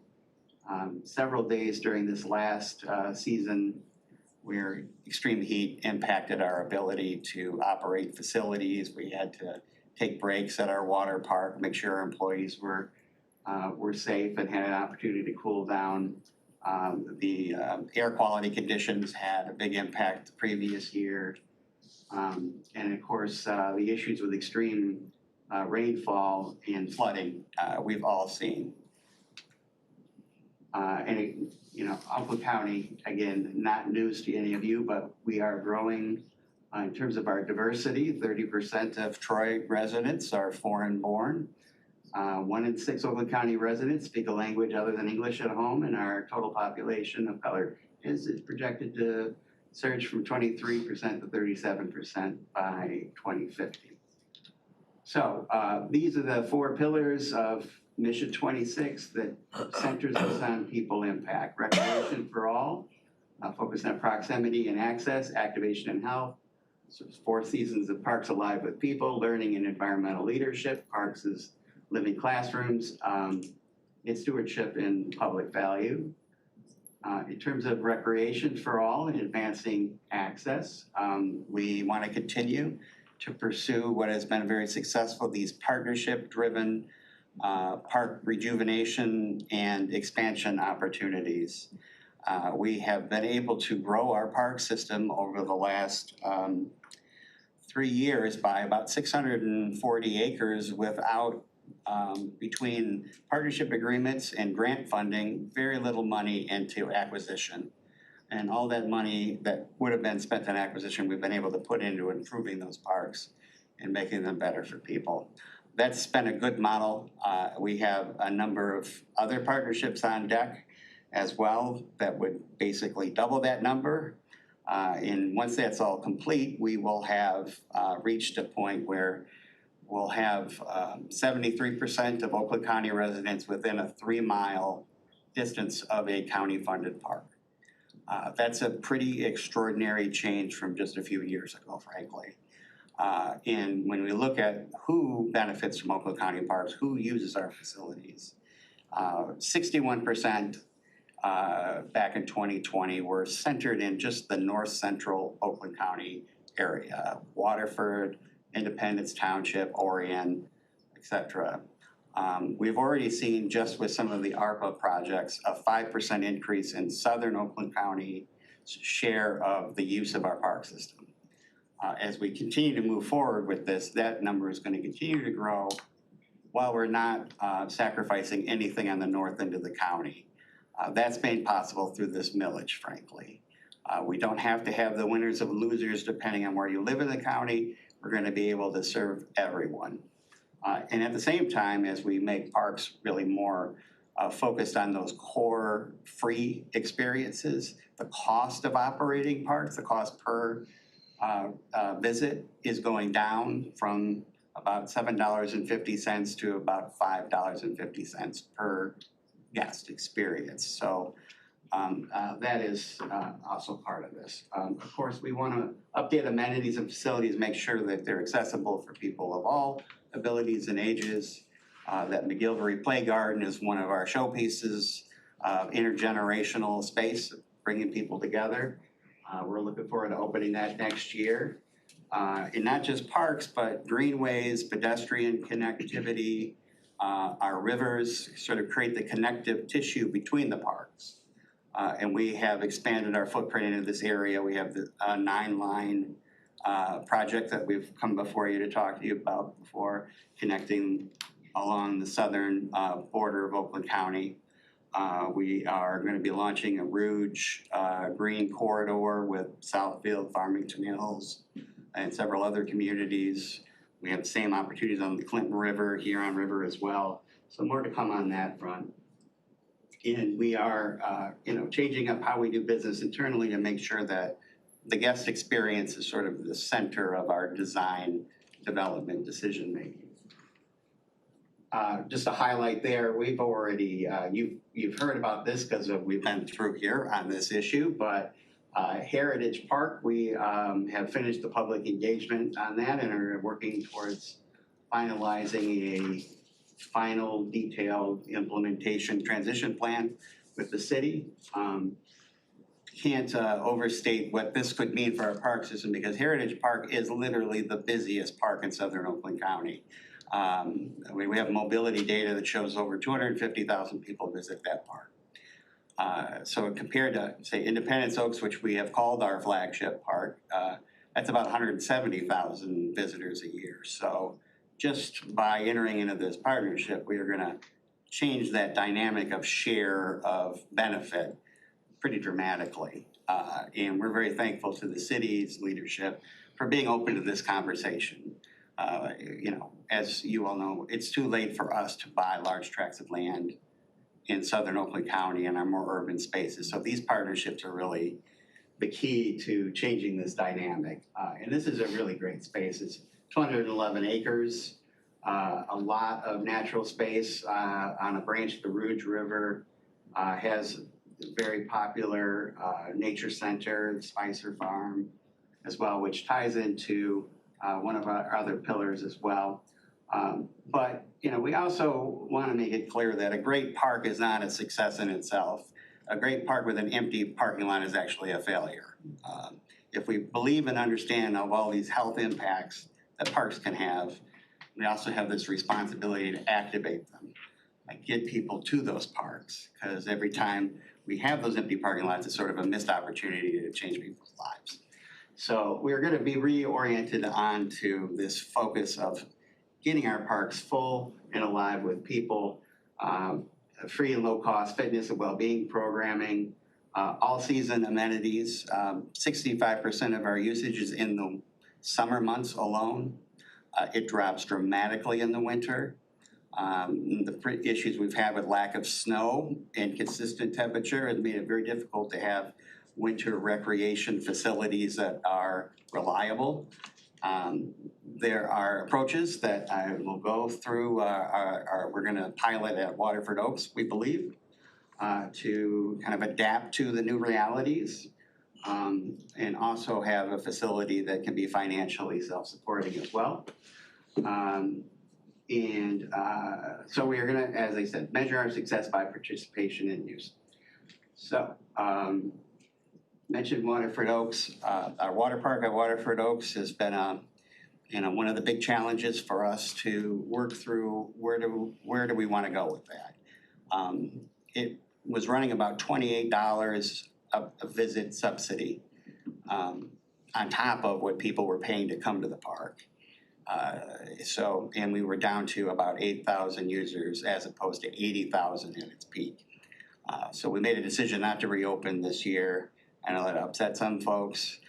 several days during this last season where extreme heat impacted our ability to operate facilities. We had to take breaks at our water park, make sure our employees were safe and had an opportunity to cool down. The air quality conditions had a big impact the previous year. And of course, the issues with extreme rainfall and flooding, we've all seen. Oakland County, again, not news to any of you, but we are growing in terms of our diversity. 30% of Troy residents are foreign born. 1 in 6 Oakland County residents speak a language other than English at home, and our total population of color is projected to surge from 23% to 37% by 2050. So these are the 4 pillars of Mission 26 that centers us on people impact. Recreation for all, focus on proximity and access, activation and health. So 4 seasons of Parks Alive with People, learning and environmental leadership. Parks is living classrooms, and stewardship and public value. In terms of recreation for all and advancing access, we want to continue to pursue what has been very successful, these partnership-driven park rejuvenation and expansion opportunities. We have been able to grow our park system over the last 3 years by about 640 acres without, between partnership agreements and grant funding, very little money into acquisition. And all that money that would have been spent on acquisition, we've been able to put into improving those parks and making them better for people. That's been a good model. We have a number of other partnerships on deck as well that would basically double that number. And once that's all complete, we will have reached a point where we'll have 73% of Oakland County residents within a 3-mile distance of a county-funded park. That's a pretty extraordinary change from just a few years ago, frankly. And when we look at who benefits from Oakland County parks, who uses our facilities, 61% back in 2020 were centered in just the north central Oakland County area, Waterford, Independence Township, Orion, et cetera. We've already seen, just with some of the ARPA projects, a 5% increase in southern Oakland County share of the use of our park system. As we continue to move forward with this, that number is going to continue to grow while we're not sacrificing anything on the north end of the county. That's made possible through this millage, frankly. We don't have to have the winners and losers depending on where you live in the county. We're going to be able to serve everyone. And at the same time, as we make parks really more focused on those core free experiences, the cost of operating parks, the cost per visit is going down from about $7.50 to about $5.50 per guest experience. So that is also part of this. Of course, we want to update amenities and facilities, make sure that they're accessible for people of all abilities and ages. That McGilvery Play Garden is one of our showpieces of intergenerational space, bringing people together. We're looking forward to opening that next year. And not just parks, but greenways, pedestrian connectivity, our rivers sort of create the connective tissue between the parks. And we have expanded our footprint into this area. We have the 9-line project that we've come before you to talk to you about before, connecting along the southern border of Oakland County. We are going to be launching a Rouge green corridor with Southfield, Farmington Hills, and several other communities. We have the same opportunities on the Clinton River, Huron River as well. So more to come on that front. And we are, changing up how we do business internally to make sure that the guest experience is sort of the center of our design development decision making. Just to highlight there, we've already, you've heard about this because we've been through here on this issue, but Heritage Park, we have finished the public engagement on that and are working towards finalizing a final detailed implementation transition plan with the city. Can't overstate what this could mean for our park system because Heritage Park is literally the busiest park in southern Oakland County. We have mobility data that shows over 250,000 people visit that park. So compared to, say, Independence Oaks, which we have called our flagship park, that's about 170,000 visitors a year. So just by entering into this partnership, we are going to change that dynamic of share of benefit pretty dramatically. And we're very thankful to the city's leadership for being open to this conversation. As you all know, it's too late for us to buy large tracts of land in southern Oakland County and our more urban spaces. So these partnerships are really the key to changing this dynamic. And this is a really great space. It's 211 acres, a lot of natural space on a branch of the Rouge River, has a very popular nature center, the Spicer Farm as well, which ties into one of our other pillars as well. But we also want to make it clear that a great park is not a success in itself. A great park with an empty parking lot is actually a failure. If we believe and understand of all these health impacts that parks can have, we also have this responsibility to activate them, like get people to those parks, because every time we have those empty parking lots, it's sort of a missed opportunity to change people's lives. So we're going to be reoriented onto this focus of getting our parks full and alive with people, free and low-cost fitness and well-being programming, all-season amenities. 65% of our usage is in the summer months alone. It drops dramatically in the winter. The issues we've had with lack of snow and consistent temperature has made it very difficult to have winter recreation facilities that are reliable. There are approaches that I will go through, we're going to pilot at Waterford Oaks, we believe, to kind of adapt to the new realities and also have a facility that can be financially self-supporting as well. So we are going to, as I said, measure our success by participation and use. So, mentioned Waterford Oaks. Our water park at Waterford Oaks has been one of the big challenges for us to work through. Where do we want to go with that? It was running about $28 a visit subsidy on top of what people were paying to come to the park. And we were down to about 8,000 users as opposed to 80,000 at its peak. So we made a decision not to reopen this year. I know that upset some folks.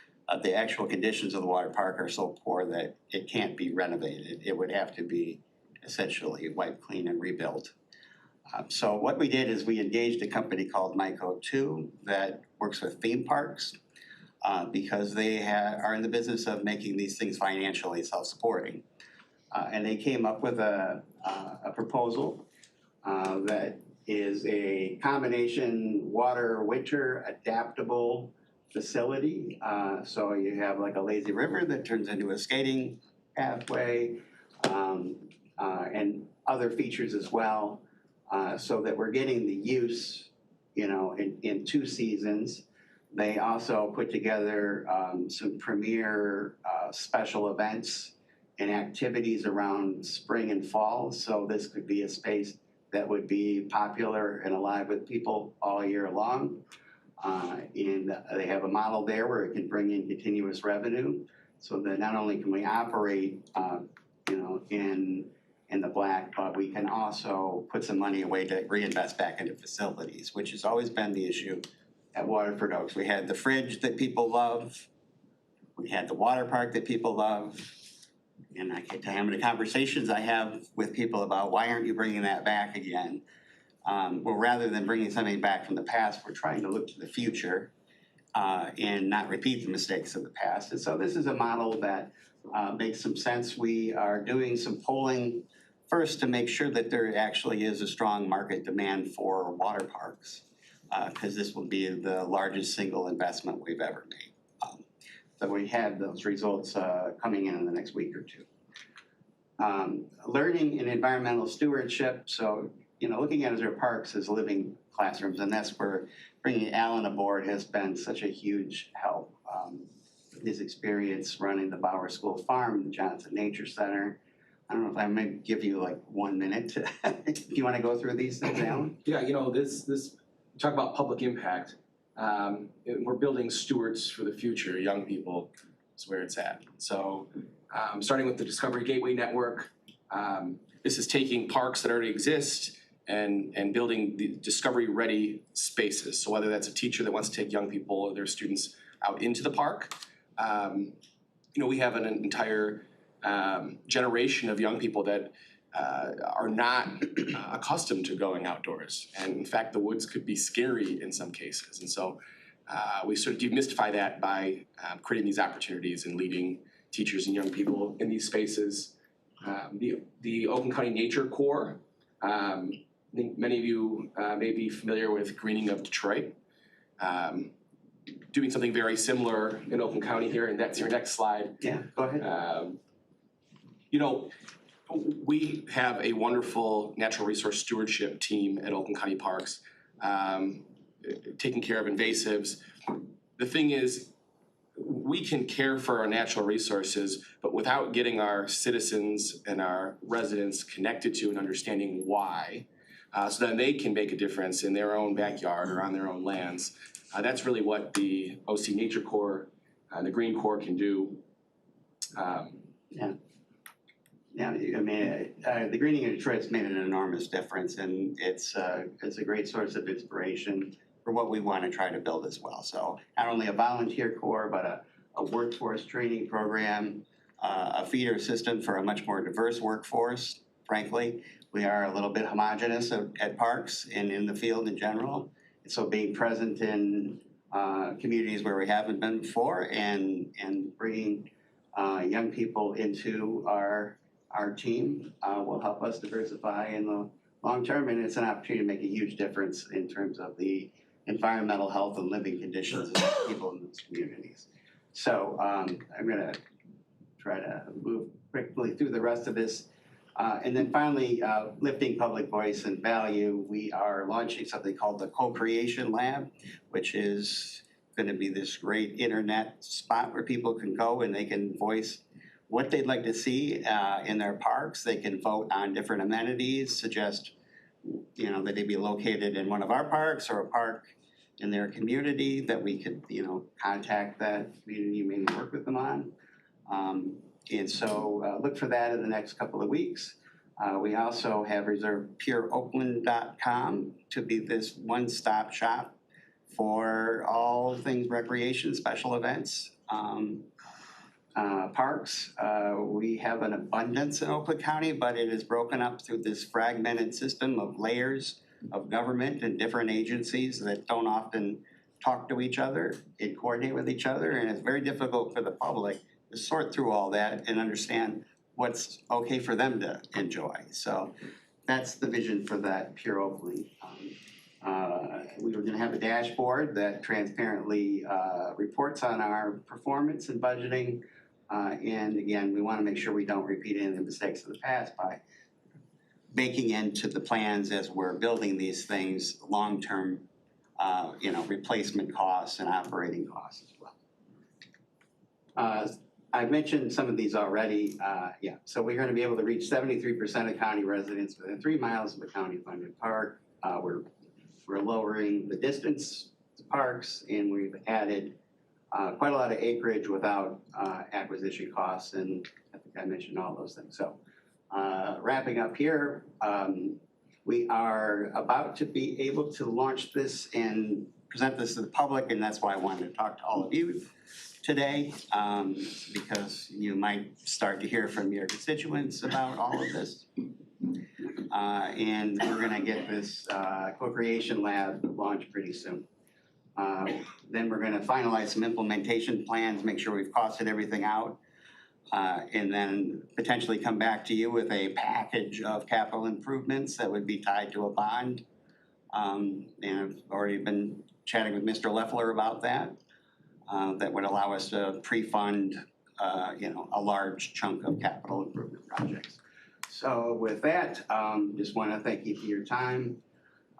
The actual conditions of the water park are so poor that it can't be renovated. It would have to be essentially wiped clean and rebuilt. So what we did is we engaged a company called Myco2 that works with theme parks because they are in the business of making these things financially self-supporting. And they came up with a proposal that is a combination water winter adaptable facility. So you have like a lazy river that turns into a skating pathway, and other features as well, so that we're getting the use, in 2 seasons. They also put together some premier special events and activities around spring and fall. So this could be a space that would be popular and alive with people all year long. And they have a model there where it can bring in continuous revenue, so that not only can we operate, in the black, but we can also put some money away to reinvest back into facilities, which has always been the issue at Waterford Oaks. We had the fridge that people love. We had the water park that people love. And I get to how many conversations I have with people about why aren't you bringing that back again? Well, rather than bringing something back from the past, we're trying to look to the future and not repeat the mistakes of the past. And so this is a model that makes some sense. We are doing some polling first to make sure that there actually is a strong market demand for water parks, because this will be the largest single investment we've ever made. So we have those results coming in the next week or two. Learning and environmental stewardship. So, looking at our parks as living classrooms, and that's where bringing Alan aboard has been such a huge help. His experience running the Bauer School Farm, the Johnson Nature Center. I don't know if I may give you like 1 minute. Do you want to go through these things, Alan? Yeah, this talk about public impact. We're building stewards for the future. Young people is where it's at. So, starting with the Discovery Gateway Network, this is taking parks that already exist and building the discovery-ready spaces. So whether that's a teacher that wants to take young people or their students out into the park, we have an entire generation of young people that are not accustomed to going outdoors. And in fact, the woods could be scary in some cases. And so we sort of demystify that by creating these opportunities and leading teachers and young people in these spaces. The Oakland County Nature Corps, I think many of you may be familiar with Greening of Detroit. Doing something very similar in Oakland County here, and that's your next slide. Yeah, go ahead. We have a wonderful natural resource stewardship team at Oakland County Parks, taking care of invasives. The thing is, we can care for our natural resources, but without getting our citizens and our residents connected to and understanding why, so then they can make a difference in their own backyard or on their own lands. That's really what the OC Nature Corps, the Green Corps can do. The Greening of Detroit's made an enormous difference, and it's a great source of inspiration for what we want to try to build as well. So not only a volunteer corps, but a workforce training program, a feeder system for a much more diverse workforce. Frankly, we are a little bit homogenous at parks and in the field in general. So being present in communities where we haven't been before and bringing young people into our team will help us diversify in the long term, and it's an opportunity to make a huge difference in terms of the environmental health and living conditions of people in those communities. So I'm gonna try to move quickly through the rest of this. And then finally, lifting public voice and value, we are launching something called the Co-Creation Lab, which is gonna be this great internet spot where people can go and they can voice what they'd like to see in their parks. They can vote on different amenities, suggest that they be located in one of our parks or a park in their community that we could contact that community, maybe work with them on. And so look for that in the next couple of weeks. We also have reserved pureoakland.com to be this one-stop shop for all things recreation, special events, parks. We have an abundance in Oakland County, but it is broken up through this fragmented system of layers of government and different agencies that don't often talk to each other and coordinate with each other. And it's very difficult for the public to sort through all that and understand what's okay for them to enjoy. So that's the vision for that Pure Oakland. We were gonna have a dashboard that transparently reports on our performance and budgeting. And again, we wanna make sure we don't repeat any of the mistakes of the past by baking into the plans as we're building these things, long-term, replacement costs and operating costs as well. I've mentioned some of these already, so we're gonna be able to reach 73% of county residents within 3 miles of a county-funded park. We're lowering the distance to parks, and we've added quite a lot of acreage without acquisition costs, and I think I mentioned all those things. So wrapping up here, we are about to be able to launch this and present this to the public, and that's why I wanted to talk to all of you today, because you might start to hear from your constituents about all of this. And we're gonna get this co-creation lab launched pretty soon. Then we're gonna finalize some implementation plans, make sure we've costed everything out. And then potentially come back to you with a package of capital improvements that would be tied to a bond. And I've already been chatting with Mr. Leffler about that. That would allow us to pre-fund, a large chunk of capital improvement projects. So with that, just wanna thank you for your time.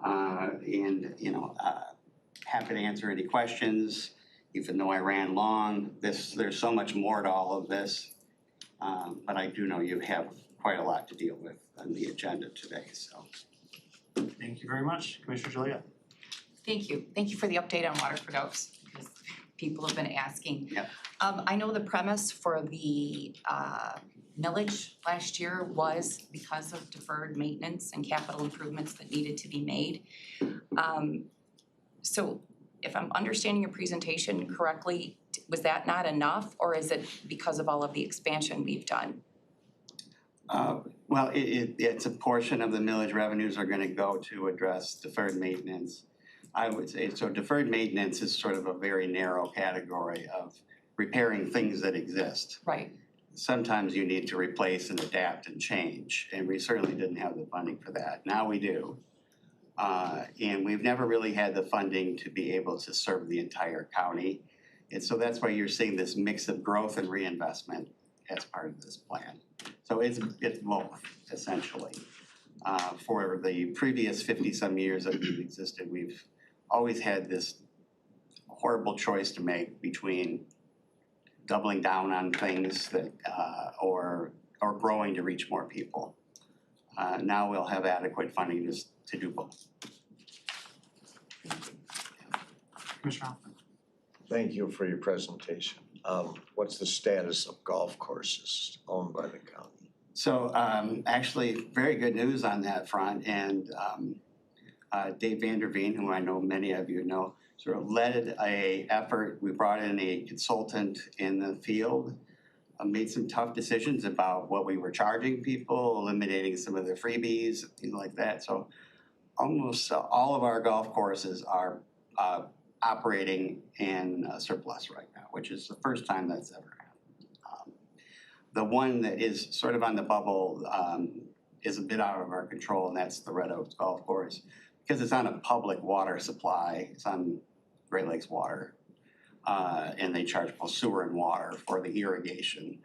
And happy to answer any questions, even though I ran long. There's so much more to all of this. But I do know you have quite a lot to deal with on the agenda today, so. Thank you very much, Commissioner Julia. Thank you. Thank you for the update on Waterford Oaks, because people have been asking. Yep. I know the premise for the millage last year was because of deferred maintenance and capital improvements that needed to be made. So if I'm understanding your presentation correctly, was that not enough, or is it because of all of the expansion we've done? Well, it's a portion of the millage revenues are gonna go to address deferred maintenance. I would say, so deferred maintenance is sort of a very narrow category of repairing things that exist. Right. Sometimes you need to replace and adapt and change, and we certainly didn't have the funding for that. Now we do. And we've never really had the funding to be able to serve the entire county. And so that's why you're seeing this mix of growth and reinvestment as part of this plan. So it's both, essentially. For the previous 50-some years that we've existed, we've always had this horrible choice to make between doubling down on things that, or growing to reach more people. Now we'll have adequate funding to do both. Commissioner Hoffman. Thank you for your presentation. What's the status of golf courses owned by the county? So actually, very good news on that front. And Dave Vanderveen, who I know many of you know, sort of led a effort. We brought in a consultant in the field, made some tough decisions about what we were charging people, eliminating some of the freebies, things like that. So almost all of our golf courses are operating in surplus right now, which is the first time that's ever happened. The one that is sort of on the bubble is a bit out of our control, and that's the Red Oaks Golf Course, because it's on a public water supply. It's on Great Lakes Water, and they charge both sewer and water for the irrigation.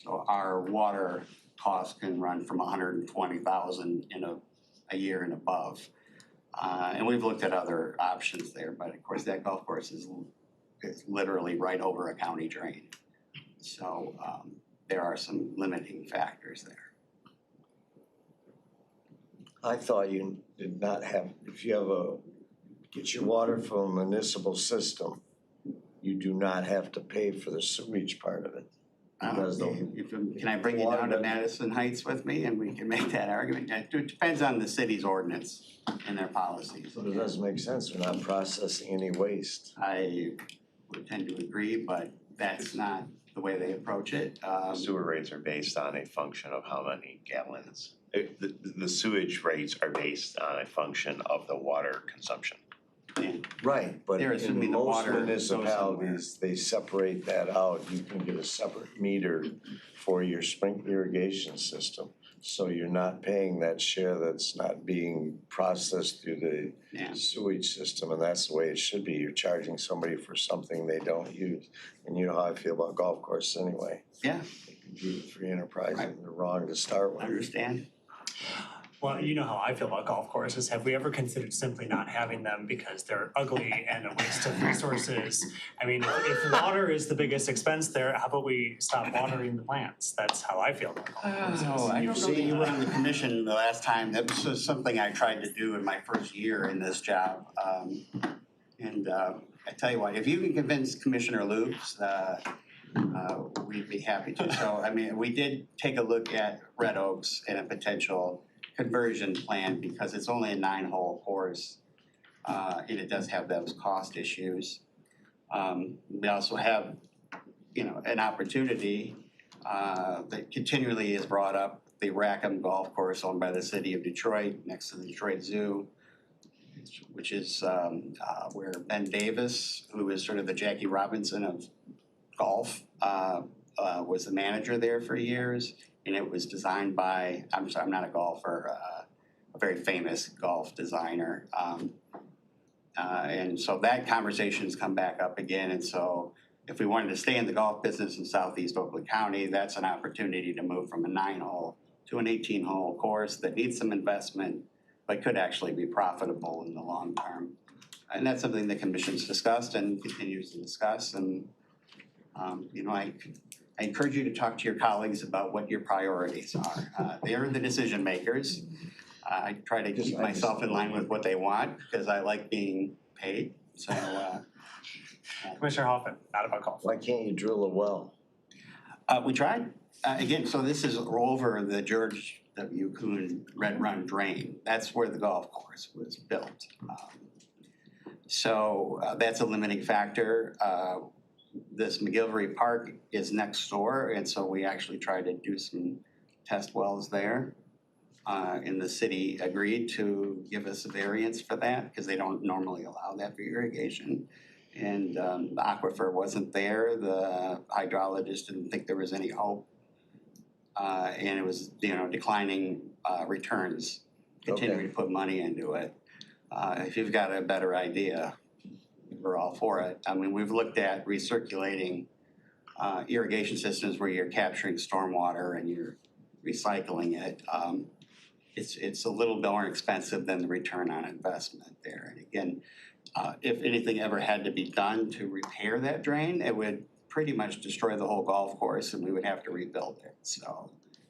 So our water costs can run from $120,000 in a year and above. And we've looked at other options there, but of course that golf course is literally right over a county drain. So there are some limiting factors there. I thought you did not have, if you get your water from a municipal system, you do not have to pay for the sewage part of it. Can I bring you down to Madison Heights with me and we can make that argument? It depends on the city's ordinance and their policies. So it doesn't make sense, we're not processing any waste. I would tend to agree, but that's not the way they approach it. Sewer rates are based on a function of how many gallons. The sewage rates are based on a function of the water consumption. And Right, but They're in assuming the most water goes municipalities, they separate that out. You can get a separate meter for your sprinkler irrigation system. So you're not paying that share that's not being processed through Yeah. the sewage system, and that's the way it should be. You're charging somebody for something they don't use. And you know how I feel about golf courses anyway. Yeah, They compete with free enterprise and they're wrong to start with. understand. Well, you know how I feel about golf courses. Have we ever considered simply not having them because they're ugly and a waste of resources? I mean, if water is the biggest expense there, how about we stop watering the plants? That's how I feel about golf courses. Oh, I don't know that you were on the commission the last time. That was something I tried to do in my first year in this job. I tell you what, if you can convince Commissioner Loops, we'd be happy to. So, I mean, we did take a look at Red Oaks and a potential conversion plan because it's only a 9-hole course. And it does have those cost issues. We also have, an opportunity that continually is brought up, the Rackham Golf Course owned by the city of Detroit, next to the Detroit Zoo, which is where Ben Davis, who is sort of the Jackie Robinson of golf, was the manager there for years. And it was designed by, I'm not a golfer, a very famous golf designer. And so that conversation's come back up again. And so if we wanted to stay in the golf business in southeast Oakland County, that's an opportunity to move from a 9-hole to an 18-hole course that needs some investment, but could actually be profitable in the long term. And that's something the commission's discussed and continues to discuss. And, I encourage you to talk to your colleagues about what your priorities are. They are the decision makers. I try to keep myself in line with what they want because I like being paid. So, Commissioner Hoffman, not about golf. Why can't you drill a well? we tried. Again, so this is over the George W. Kuhn Red Run Drain. That's where the golf course was built. So that's a limiting factor. This McGilvery Park is next door, and so we actually tried to do some test wells there. And the city agreed to give us a variance for that because they don't normally allow that for irrigation. And the aquifer wasn't there. The hydrologist didn't think there was any hope. And it was, declining returns, continuing to put money into it. If you've got a better idea, we're all for it. I mean, we've looked at recirculating irrigation systems where you're capturing stormwater and you're recycling it. It's a little more expensive than the return on investment there. And again, if anything ever had to be done to repair that drain, it would pretty much destroy the whole golf course and we would have to rebuild it. So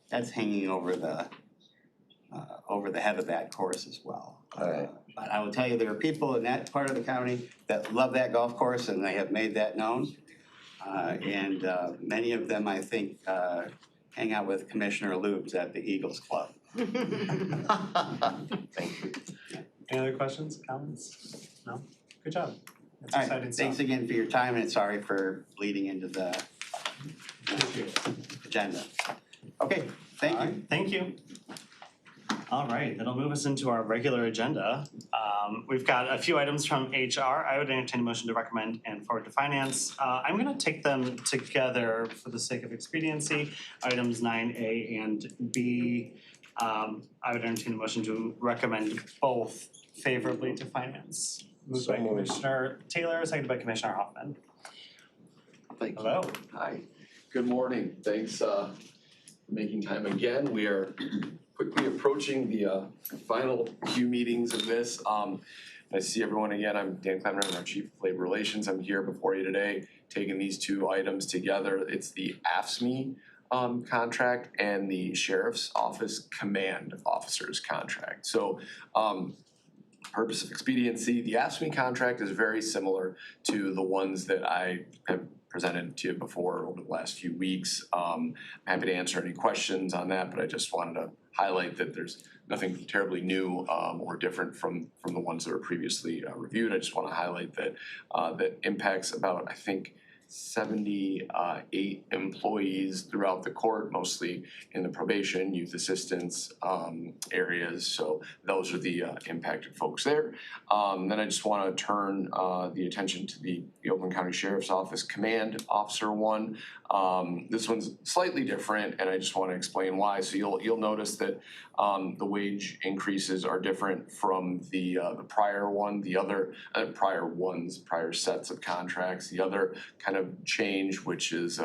that's hanging over the head of that course as well. Alright. But I will tell you, there are people in that part of the county that love that golf course and they have made that known. And many of them, I think, hang out with Commissioner Lubes at the Eagles Club. Thank you. Any other questions, comments? No? Good job. That's All exciting right, stuff. thanks again for your time and sorry for bleeding into the agenda. Okay, thank you. All right, thank you. All right, that'll move us into our regular agenda. We've got a few items from HR. I would entertain a motion to recommend and forward to finance. I'm gonna take them together for the sake of expediency. Items 9A and B. I would entertain a motion to recommend both favorably to finance. Moved by So moved. Commissioner Taylor, seconded by Commissioner Hoffman. Thank you. Hello. Hi, good morning. Thanks for making time again. We are quickly approaching the final few meetings of this. Nice to see everyone again. I'm Dan Clemmer, I'm our Chief of Labor Relations. I'm here before you today, taking these two items together. It's the AFSCME contract and the Sheriff's Office Command Officers contract. So purpose of expediency, the AFSCME contract is very similar to the ones that I have presented to you before over the last few weeks. I'm happy to answer any questions on that, but I just wanted to highlight that there's nothing terribly new or different from the ones that were previously reviewed. I just want to highlight that that impacts about, I think, 78 employees throughout the court, mostly in the probation, youth assistance areas. So those are the impacted folks there. Then I just want to turn the attention to the Oakland County Sheriff's Office Command Officer one. This one's slightly different, and I just want to explain why. So you'll notice that the wage increases are different from the prior one, the other prior sets of contracts. The other kind of change, which is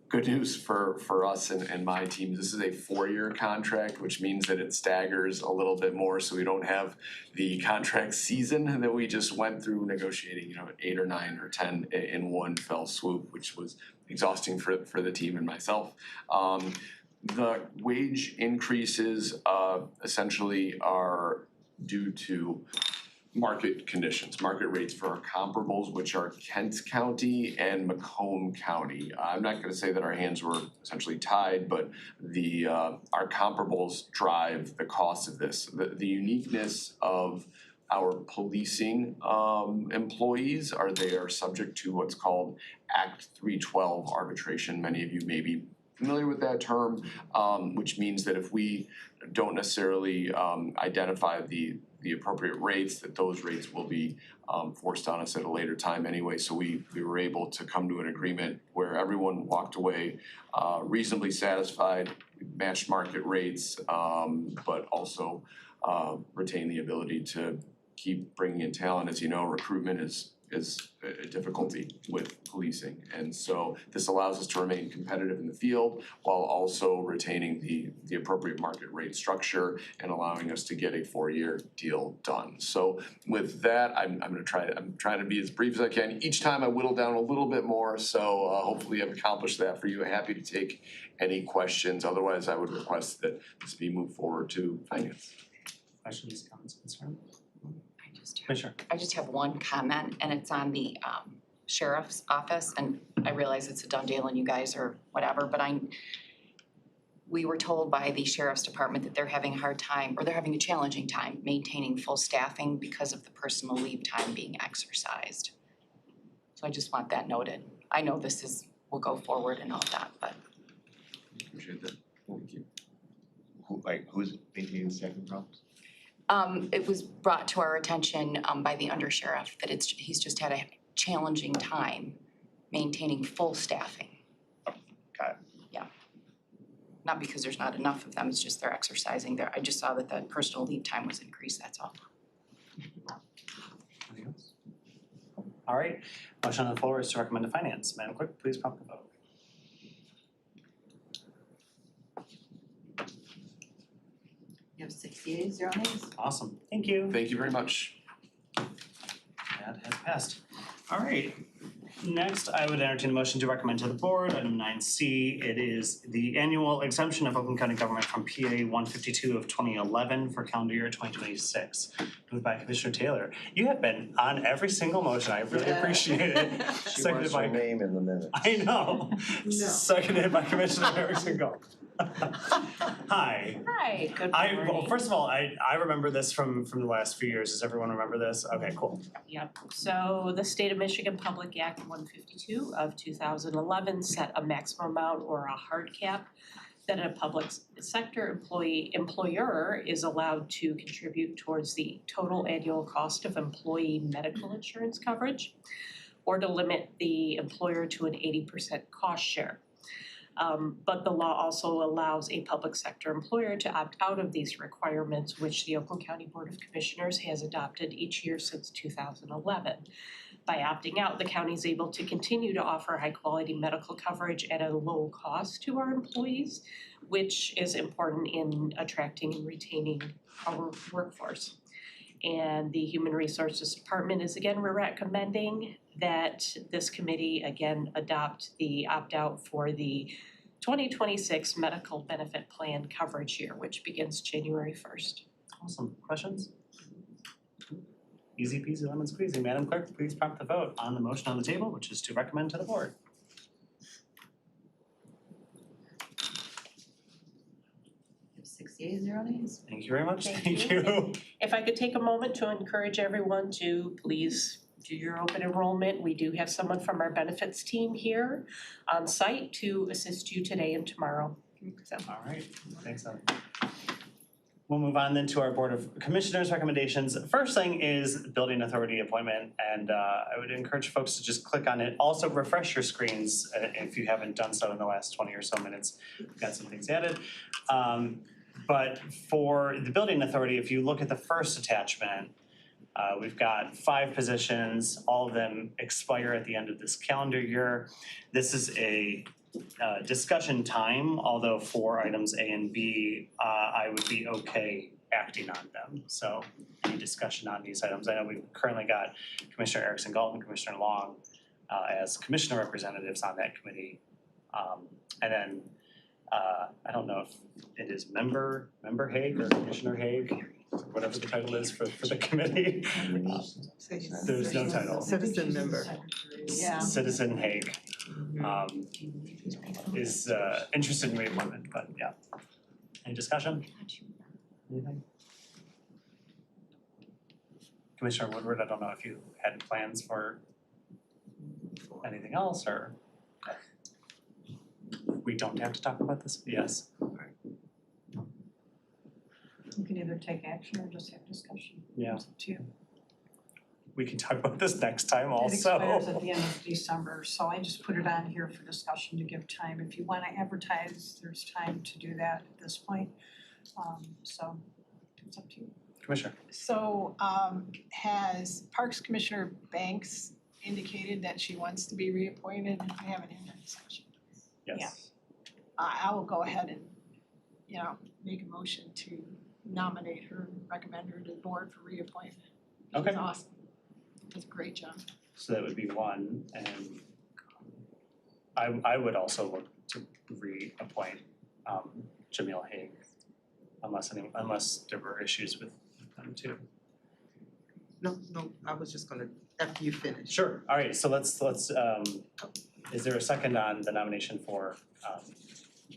good news for us and my team. This is a 4-year contract, which means that it staggers a little bit more, so we don't have the contract season that we just went through negotiating, 8 or 9 or 10 in one fell swoop, which was exhausting for the team and myself. The wage increases essentially are due to market conditions, market rates for our comparables, which are Kent County and Macomb County. I'm not gonna say that our hands were essentially tied, but our comparables drive the cost of this. The uniqueness of our policing employees are they are subject to what's called Act 312 arbitration. Many of you may be familiar with that term, which means that if we don't necessarily identify the appropriate rates, that those rates will be forced on us at a later time anyway. So we were able to come to an agreement where everyone walked away reasonably satisfied, matched market rates, but also retain the ability to keep bringing in talent. As you know, recruitment is a difficulty with policing. And so this allows us to remain competitive in the field while also retaining the appropriate market rate structure and allowing us to get a 4-year deal done. So with that, I'm trying to be as brief as I can. Each time I whittle down a little bit more, so hopefully I've accomplished that for you. I'm happy to take any questions. Otherwise, I would request that this be moved forward to finance. Questions, comments, concerns? Commissioner. I just have one comment, and it's on the sheriff's office, and I realize it's a done deal and you guys are whatever, but we were told by the sheriff's department that they're having a hard time, or they're having a challenging time maintaining full staffing because of the personal leave time being exercised. So I just want that noted. I know will go forward and all that, but. Appreciate that. Thank you. Who's maintaining staffing problems? It was brought to our attention by the undersheriff that he's just had a challenging time maintaining full staffing. Got it. Yeah. Not because there's not enough of them, it's just they're exercising I just saw that the personal leave time was increased, that's all. Anything else? All right, motion on the floor is to recommend to finance. Madam Clerk, please prompt the vote. You have 6 yeas, 0 nays. Awesome, thank you. Thank you very much. That has passed. All right, next I would entertain a motion to recommend to the board, item 9C. It is the annual exemption of Oakland County government from PA 152 of 2011 for calendar year 2026. Moved by Commissioner Taylor. You have been on every single motion, I really appreciate it. She Seconded wants her by, name in the minutes. I know. Seconded by Commissioner Erickson Go. Hi. Hi, good morning. Well, first of all, I remember this from the last few years. Does everyone remember this? Okay, cool. Yep, so the State of Michigan Public Act 152 of 2011 set a maximum amount or a hard cap that a public sector employer is allowed to contribute towards the total annual cost of employee medical insurance coverage, or to limit the employer to an 80% cost share. But the law also allows a public sector employer to opt out of these requirements, which the Oakland County Board of Commissioners has adopted each year since 2011. By opting out, the county is able to continue to offer high-quality medical coverage at a low cost to our employees, which is important in attracting and retaining our workforce. And the Human Resources Department is again recommending that this committee again adopt the opt-out for the 2026 medical benefit plan coverage year, which begins January 1st. Awesome. Questions? Easy peasy lemon squeezy. Madam Clerk, please prompt the vote on the motion on the table, which is to recommend to the board. You have 6 yeas, 0 nays. Thank you very much. Thank you. If I could take a moment to encourage everyone to please do your open enrollment. We do have someone from our benefits team here on site to assist you today and tomorrow. So. All right, thanks, Ellen. We'll move on then to our Board of Commissioners recommendations. First thing is Building Authority appointment, and I would encourage folks to just click on it. Also refresh your screens if you haven't done so in the last 20 or so minutes. We've got some things added. But for the Building Authority, if you look at the first attachment, we've got 5 positions, all of them expire at the end of this calendar year. This is a discussion time, although for items A and B, I would be okay acting on them. So any discussion on these items, I know we've currently got Commissioner Erickson Galton, Commissioner Long as commissioner representatives on that committee. And then I don't know if it is member Hague or Commissioner Hague, whatever the title is for the committee. There's no title. Citizen member. Yeah. Citizen Hague is interested in reappointment, but yeah. Any discussion? Anything? Commissioner Woodward, I don't know if you had plans for anything else or we don't have to talk about this? Yes. You can either take action or just have discussion. Yeah. It's up to you. We can talk about this next time It also. expires at the end of December, so I just put it on here for discussion to give time. If you wanna advertise, there's time to do that at this point. So it's up to you. Commissioner. So has Parks Commissioner Banks indicated that she wants to be reappointed? I haven't had that discussion. Yes. I will go ahead and, make a motion to nominate her, recommend her to the board for reappointment. Okay. She's awesome. Does a great job. So that would be 1, and I would also look to reappoint Jamil Hague unless there were issues with them too. No, I was just gonna, after you finish. Sure, all right, so let's is there a second on the nomination for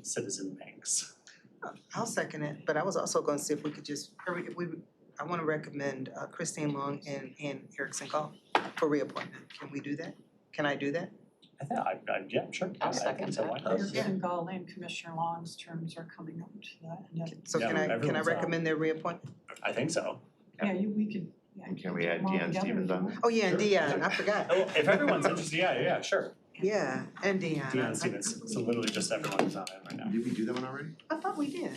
Citizen Banks? I'll second it, but I was also gonna see if we could just, I wanna recommend Christine Long and Erickson Gall for reappointment. Can we do that? Can I do that? Yeah, sure. I'll I think second so. that. Why not? Erickson Gall and Commissioner Long's terms are coming up to that. And then- So Yeah, can I everyone's recommend their reappointment? I think so. Yeah, we could. Yeah, Can we add do them all Deanne together Stevens if you on want. there? Oh, yeah, and Sure. Dion, I forgot. Oh, if everyone's interested, yeah, sure. Yeah, and Dion. Deion Stevens, so literally just everyone who's on it right now. Did we do that one already? I thought we did.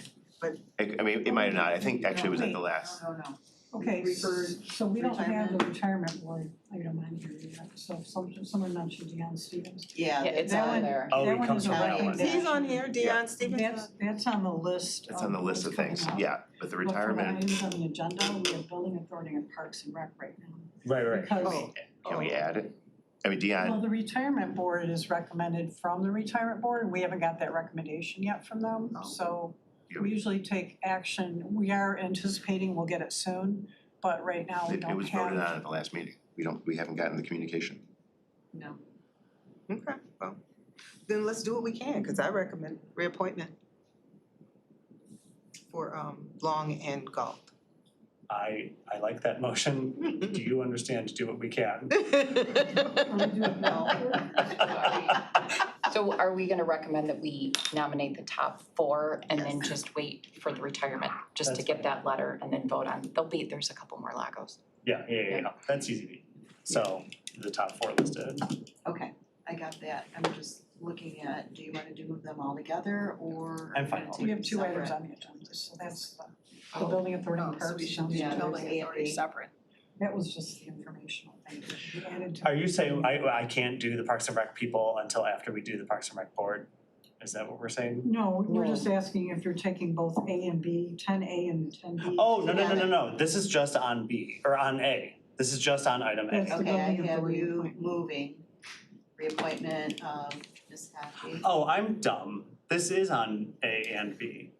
I mean, it might have not, I think actually it was at the last. No. Okay, so we don't have the retirement board item on here yet, so someone mentioned Deion Stevens. Yeah. Yeah, it's That on one- there. Oh, that he one comes is a from that one. recommendation. He's on here, Dion Stevens. That's on the list. It's on the list of things, yeah, but the But for the retirement, items on the agenda, we have building authority and parks and rec right now. Right. Because, can we add it? I mean, well, Dion, the retirement board is recommended from the retirement board, and we haven't got that recommendation yet from them, Oh. so we usually take action. We are anticipating we'll get it soon, but right now we it don't was voted on have. at the last meeting. We haven't gotten the communication. No. Okay, well, then let's do what we can, cause I recommend reappointment for Long and Gall. I like that motion. Do you understand to do what we can? So are we gonna recommend that we nominate the top 4 and then just wait for the retirement, just to That's get that letter and then vote on, there's a couple more Lagos. Yeah, that's easy. So the top 4 listed. Okay, I got that. I'm just looking at, do you wanna do them all together or? I'm fine. We have 2 items on the agenda, so that's the building authority and So parks. we should do Yeah, building there's authority A&B. separate. That was just the informational thing that we added to. Are you saying I can't do the Parks and Rec people until after we do the Parks and Rec board? Is that what we're saying? No, we're just asking if you're taking both A and B, 10A and 10B. Oh, no. This is just on B, or on A. This is just on item A. That's the Okay, I building have authority you appointment. moving reappointment of Ms. Happy. Oh, I'm dumb. This is on A and B.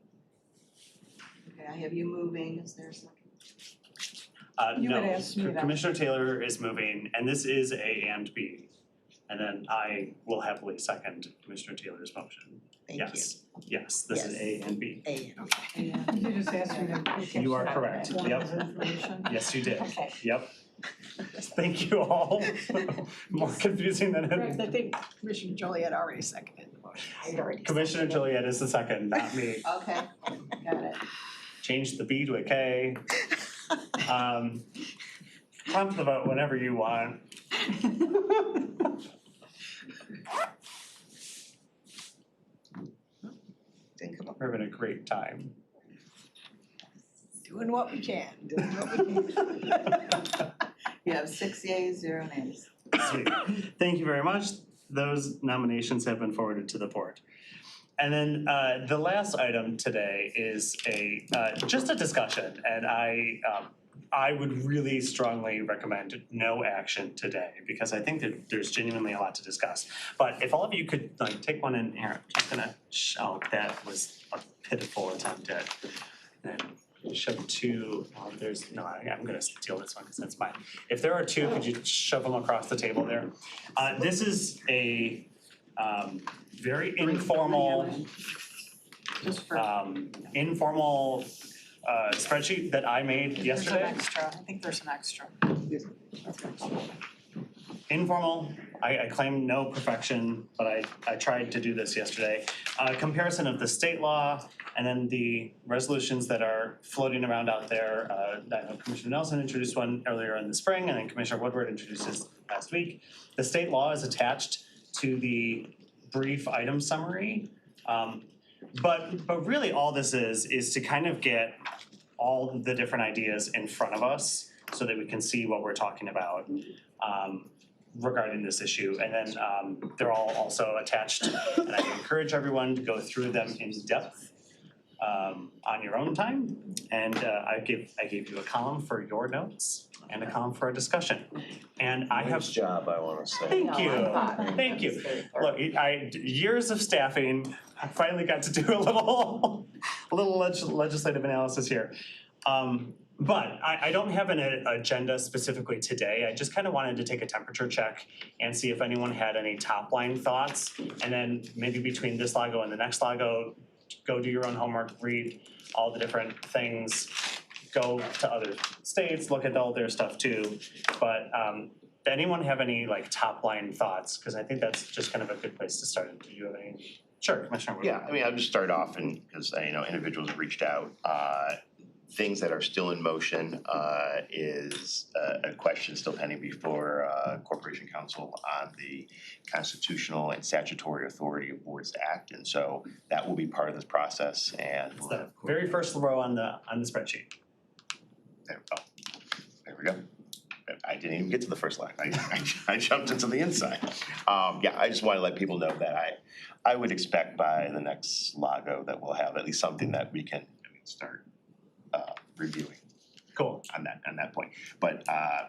Okay, I have you moving, is there a second? You had No, asked me that. Commissioner Taylor is moving, and this is A and B. And then I will happily second Commissioner Taylor's motion. Thank you. Yes, this is A and B. A, okay. And You just asked me to. You are correct. One Yep. of the information. Yes, you did. Okay. Yep. Thank you all. More confusing than Correct, I it. think Commissioner Joliet already seconded the motion. Commissioner Joliet is the second, not me. Okay, got it. Change the B to a K. Prompt the vote whenever you want. Think about We're having a great time. Doing what we can, doing what we can. You have 6 yeas, 0 nays. Sweet. Thank you very much. Those nominations have been forwarded to the board. And then the last item today is just a discussion, and I would really strongly recommend no action today because I think that there's genuinely a lot to discuss. But if all of you could like take one in here, I'm just gonna shout that was a pitiful attempt at and shove two. I'm gonna steal this one because that's mine. If there are two, could you shove them across the table there? This is a very informal informal spreadsheet that I made yesterday. There's an extra, I think there's an extra. Informal, I claim no perfection, but I tried to do this yesterday. Comparison of the state law and then the resolutions that are floating around out there. I know Commissioner Nelson introduced one earlier in the spring and then Commissioner Woodward introduced his last week. The state law is attached to the brief item summary. But really all this is to kind of get all the different ideas in front of us so that we can see what we're talking about regarding this issue. And then they're all also attached, and I encourage everyone to go through them in depth on your own time. And I gave you a column for your notes and a column for a discussion. And I have. Nice job, I wanna say. Thank you, thank you. Look, years of staffing, I finally got to do a little legislative analysis here. But I don't have an agenda specifically today. I just kind of wanted to take a temperature check and see if anyone had any top line thoughts. And then maybe between this Lago and the next Lago, go do your own homework, read all the different things, go to other states, look at all their stuff too. But anyone have any like top line thoughts? Because I think that's just kind of a good place to start. Do you have any? Sure, Commissioner Wood. Yeah, I mean, I'll just start off and, because I know individuals have reached out. Things that are still in motion is a question still pending before Corporation Council on the Constitutional and Statutory Authority of Boards Act. And so that will be part of this process and. It's the very first row on the spreadsheet. There we go. I didn't even get to the first line. I jumped into the inside. Yeah, I just want to let people know that I would expect by the next Lago that we'll have at least something that we can start reviewing. Cool. On that point. But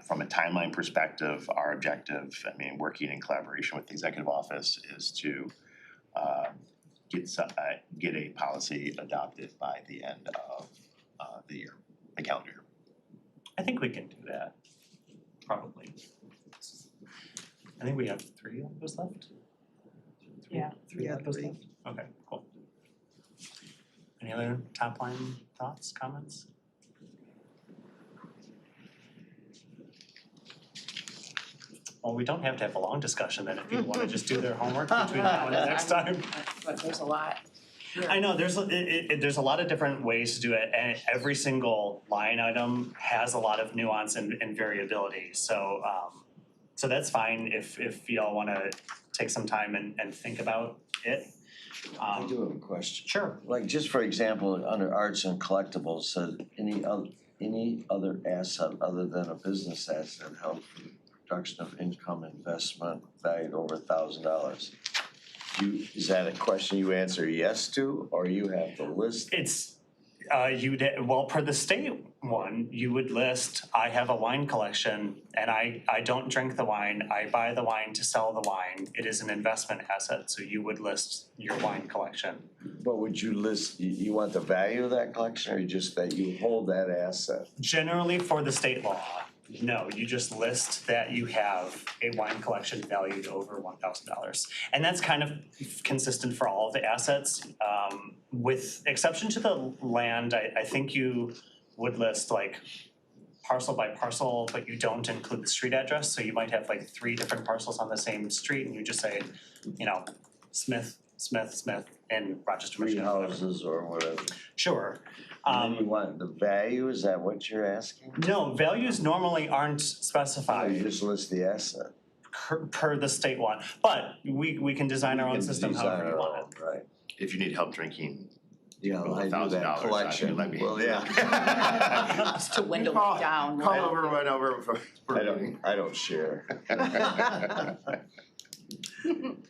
from a timeline perspective, our objective, I mean, working in collaboration with the executive office is to get a policy adopted by the end of the year, the calendar year. I think we can do that, probably. I think we have 3 of those left. Yeah. Three of those left? Okay, cool. Any other top line thoughts, comments? Well, we don't have to have a long discussion then if people wanna just do their homework between now and the next time. But there's a lot. I know, there's a lot of different ways to do it, and every single line item has a lot of nuance and variability, so that's fine if y'all wanna take some time and think about it. I do have a question. Sure. Like, just for example, under arts and collectibles, said any other asset other than a business asset held for the production of income investment valued over $1,000. Is that a question you answer yes to, or you have to list? It's, well, per the state one, you would list, I have a wine collection and I don't drink the wine, I buy the wine to sell the wine. It is an investment asset, so you would list your wine collection. But would you list, you want the value of that collection, or just that you hold that asset? Generally for the state law, no, you just list that you have a wine collection valued over $1,000. And that's kind of consistent for all of the assets. With exception to the land, I think you would list like parcel by parcel, but you don't include the street address, so you might have like 3 different parcels on the same street and you just say, you know, Smith, Smith, Smith in Rochester, 3 Michigan. houses or whatever. Sure. And then you want the value, is that what you're asking? No, values normally aren't Oh, specified you just list the asset. per the state one, but we can design our own system however you want it. Right. If you need help drinking, Yeah, roll I do $1,000 that out, collection. you let me. Well, yeah. Just to window it down. Call over, run over for I don't share.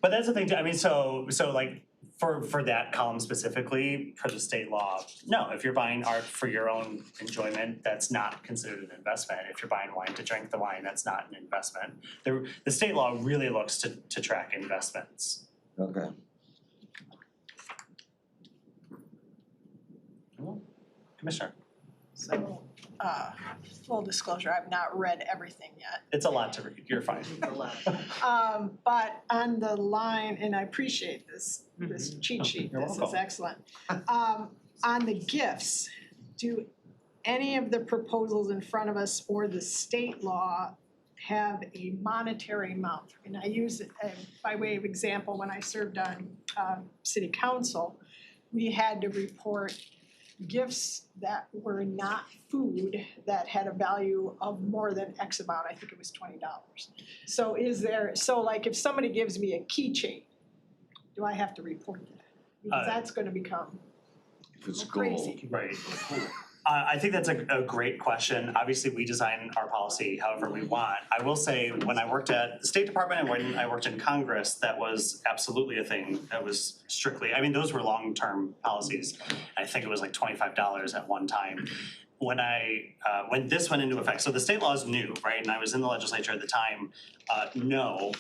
But that's the thing too, I mean, so like for that column specifically, per the state law, no, if you're buying art for your own enjoyment, that's not considered an investment. If you're buying wine to drink the wine, that's not an investment. The state law really looks to track investments. Okay. Commissioner, So, full disclosure, I've not read everything yet. it's a lot to read, you're fine. But on the line, and I appreciate this cheat sheet, You're this is welcome. excellent. On the gifts, do any of the proposals in front of us or the state law have a monetary amount? And I use it by way of example, when I served on city council, we had to report gifts that were not food that had a value of more than X amount, I think it was $20. So like if somebody gives me a keychain, do I have to report that? Because that's gonna become If it's crazy. Right. I think that's a great question. Obviously, we design our policy however we want. I will say, when I worked at the State Department and when I worked in Congress, that was absolutely a thing that was strictly, I mean, those were long-term policies. I think it was like $25 at one time. When this went into effect, so the state law is new, right? And I was in the legislature at the time, no,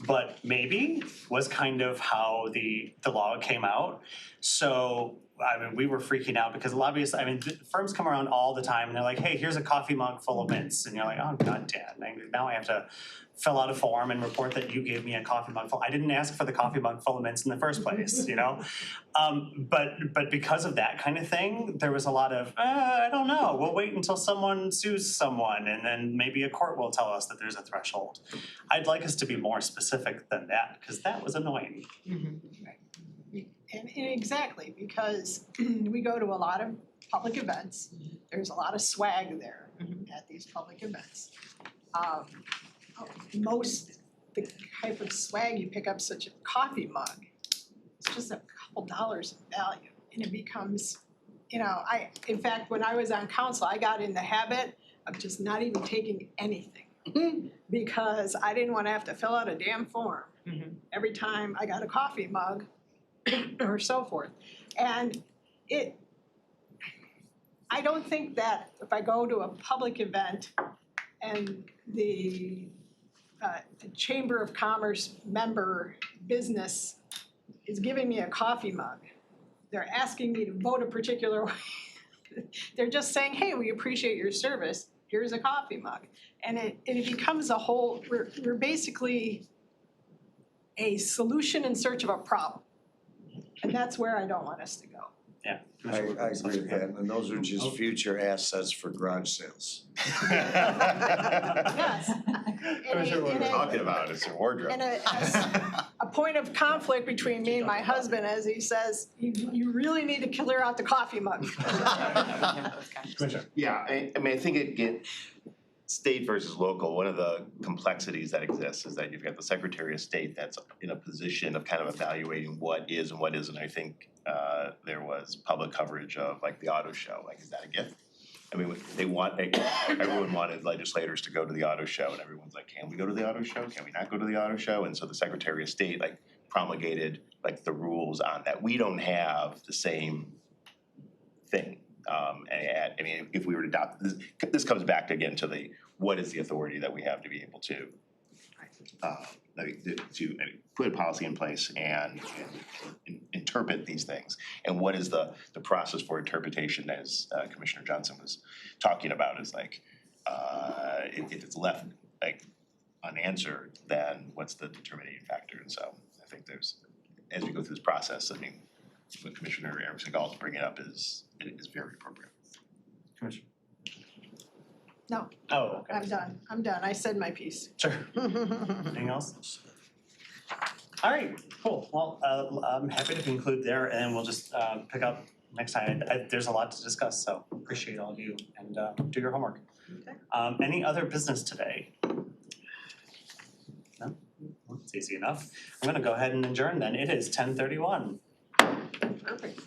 but maybe was kind of how the law came out. So I mean, we were freaking out because lobbyists, I mean, firms come around all the time and they're like, hey, here's a coffee mug full of mints. And you're like, oh, God damn, now I have to fill out a form and report that you gave me a coffee mug full. I didn't ask for the coffee mug full of mints in the first place, you know? But because of that kind of thing, there was a lot of, I don't know, we'll wait until someone sues someone and then maybe a court will tell us that there's a threshold. I'd like us to be more specific than that, because that was annoying. And exactly, because we go to a lot of public events, there's a lot of swag there at these public events. The type of swag you pick up, such a coffee mug, it's just a couple dollars in value, and it becomes, in fact, when I was on council, I got in the habit of just not even taking anything. Because I didn't wanna have to fill out a damn form every time I got a coffee mug or so forth. And I don't think that if I go to a public event and the Chamber of Commerce member business is giving me a coffee mug, they're asking me to vote a particular way. They're just saying, hey, we appreciate your service, here's a coffee mug. And it becomes a whole, we're basically a solution in search of a problem. And that's where I don't want us to go. Yeah. I agree with that, and those are just future assets for garage sales. Yes. What we're talking about is a wardrobe. And a point of conflict between me and my husband, as he says, you really need to clear out the coffee mug. Yeah, I mean, I think it state versus local, one of the complexities that exists is that you've got the Secretary of State that's in a position of kind of evaluating what is and what isn't. I think there was public coverage of like the auto show, like, is that a gift? I mean, everyone wanted legislators to go to the auto show and everyone's like, can we go to the auto show? Can we not go to the auto show? And so the Secretary of State like promulgated like the rules on that. We don't have the same thing. I mean, if we were to adopt this comes back again to what is the authority that we have to be able to put a policy in place and interpret these things, and what is the process for interpretation, as Commissioner Johnson was talking about, is like if it's left like unanswered, then what's the determining factor? And so I think there's, as we go through this process, I mean, what Commissioner Erickson Galt bringing up is very appropriate. Commissioner. No. Oh, okay, I'm done, I said my piece. sure. Anything else? All right, cool. Well, I'm happy to conclude there and we'll just pick up next time. There's a lot to discuss, so appreciate all of you and do your homework. Okay. Any other business today? No? Well, it's easy enough. I'm gonna go ahead and adjourn then. It is 10:31. Perfect.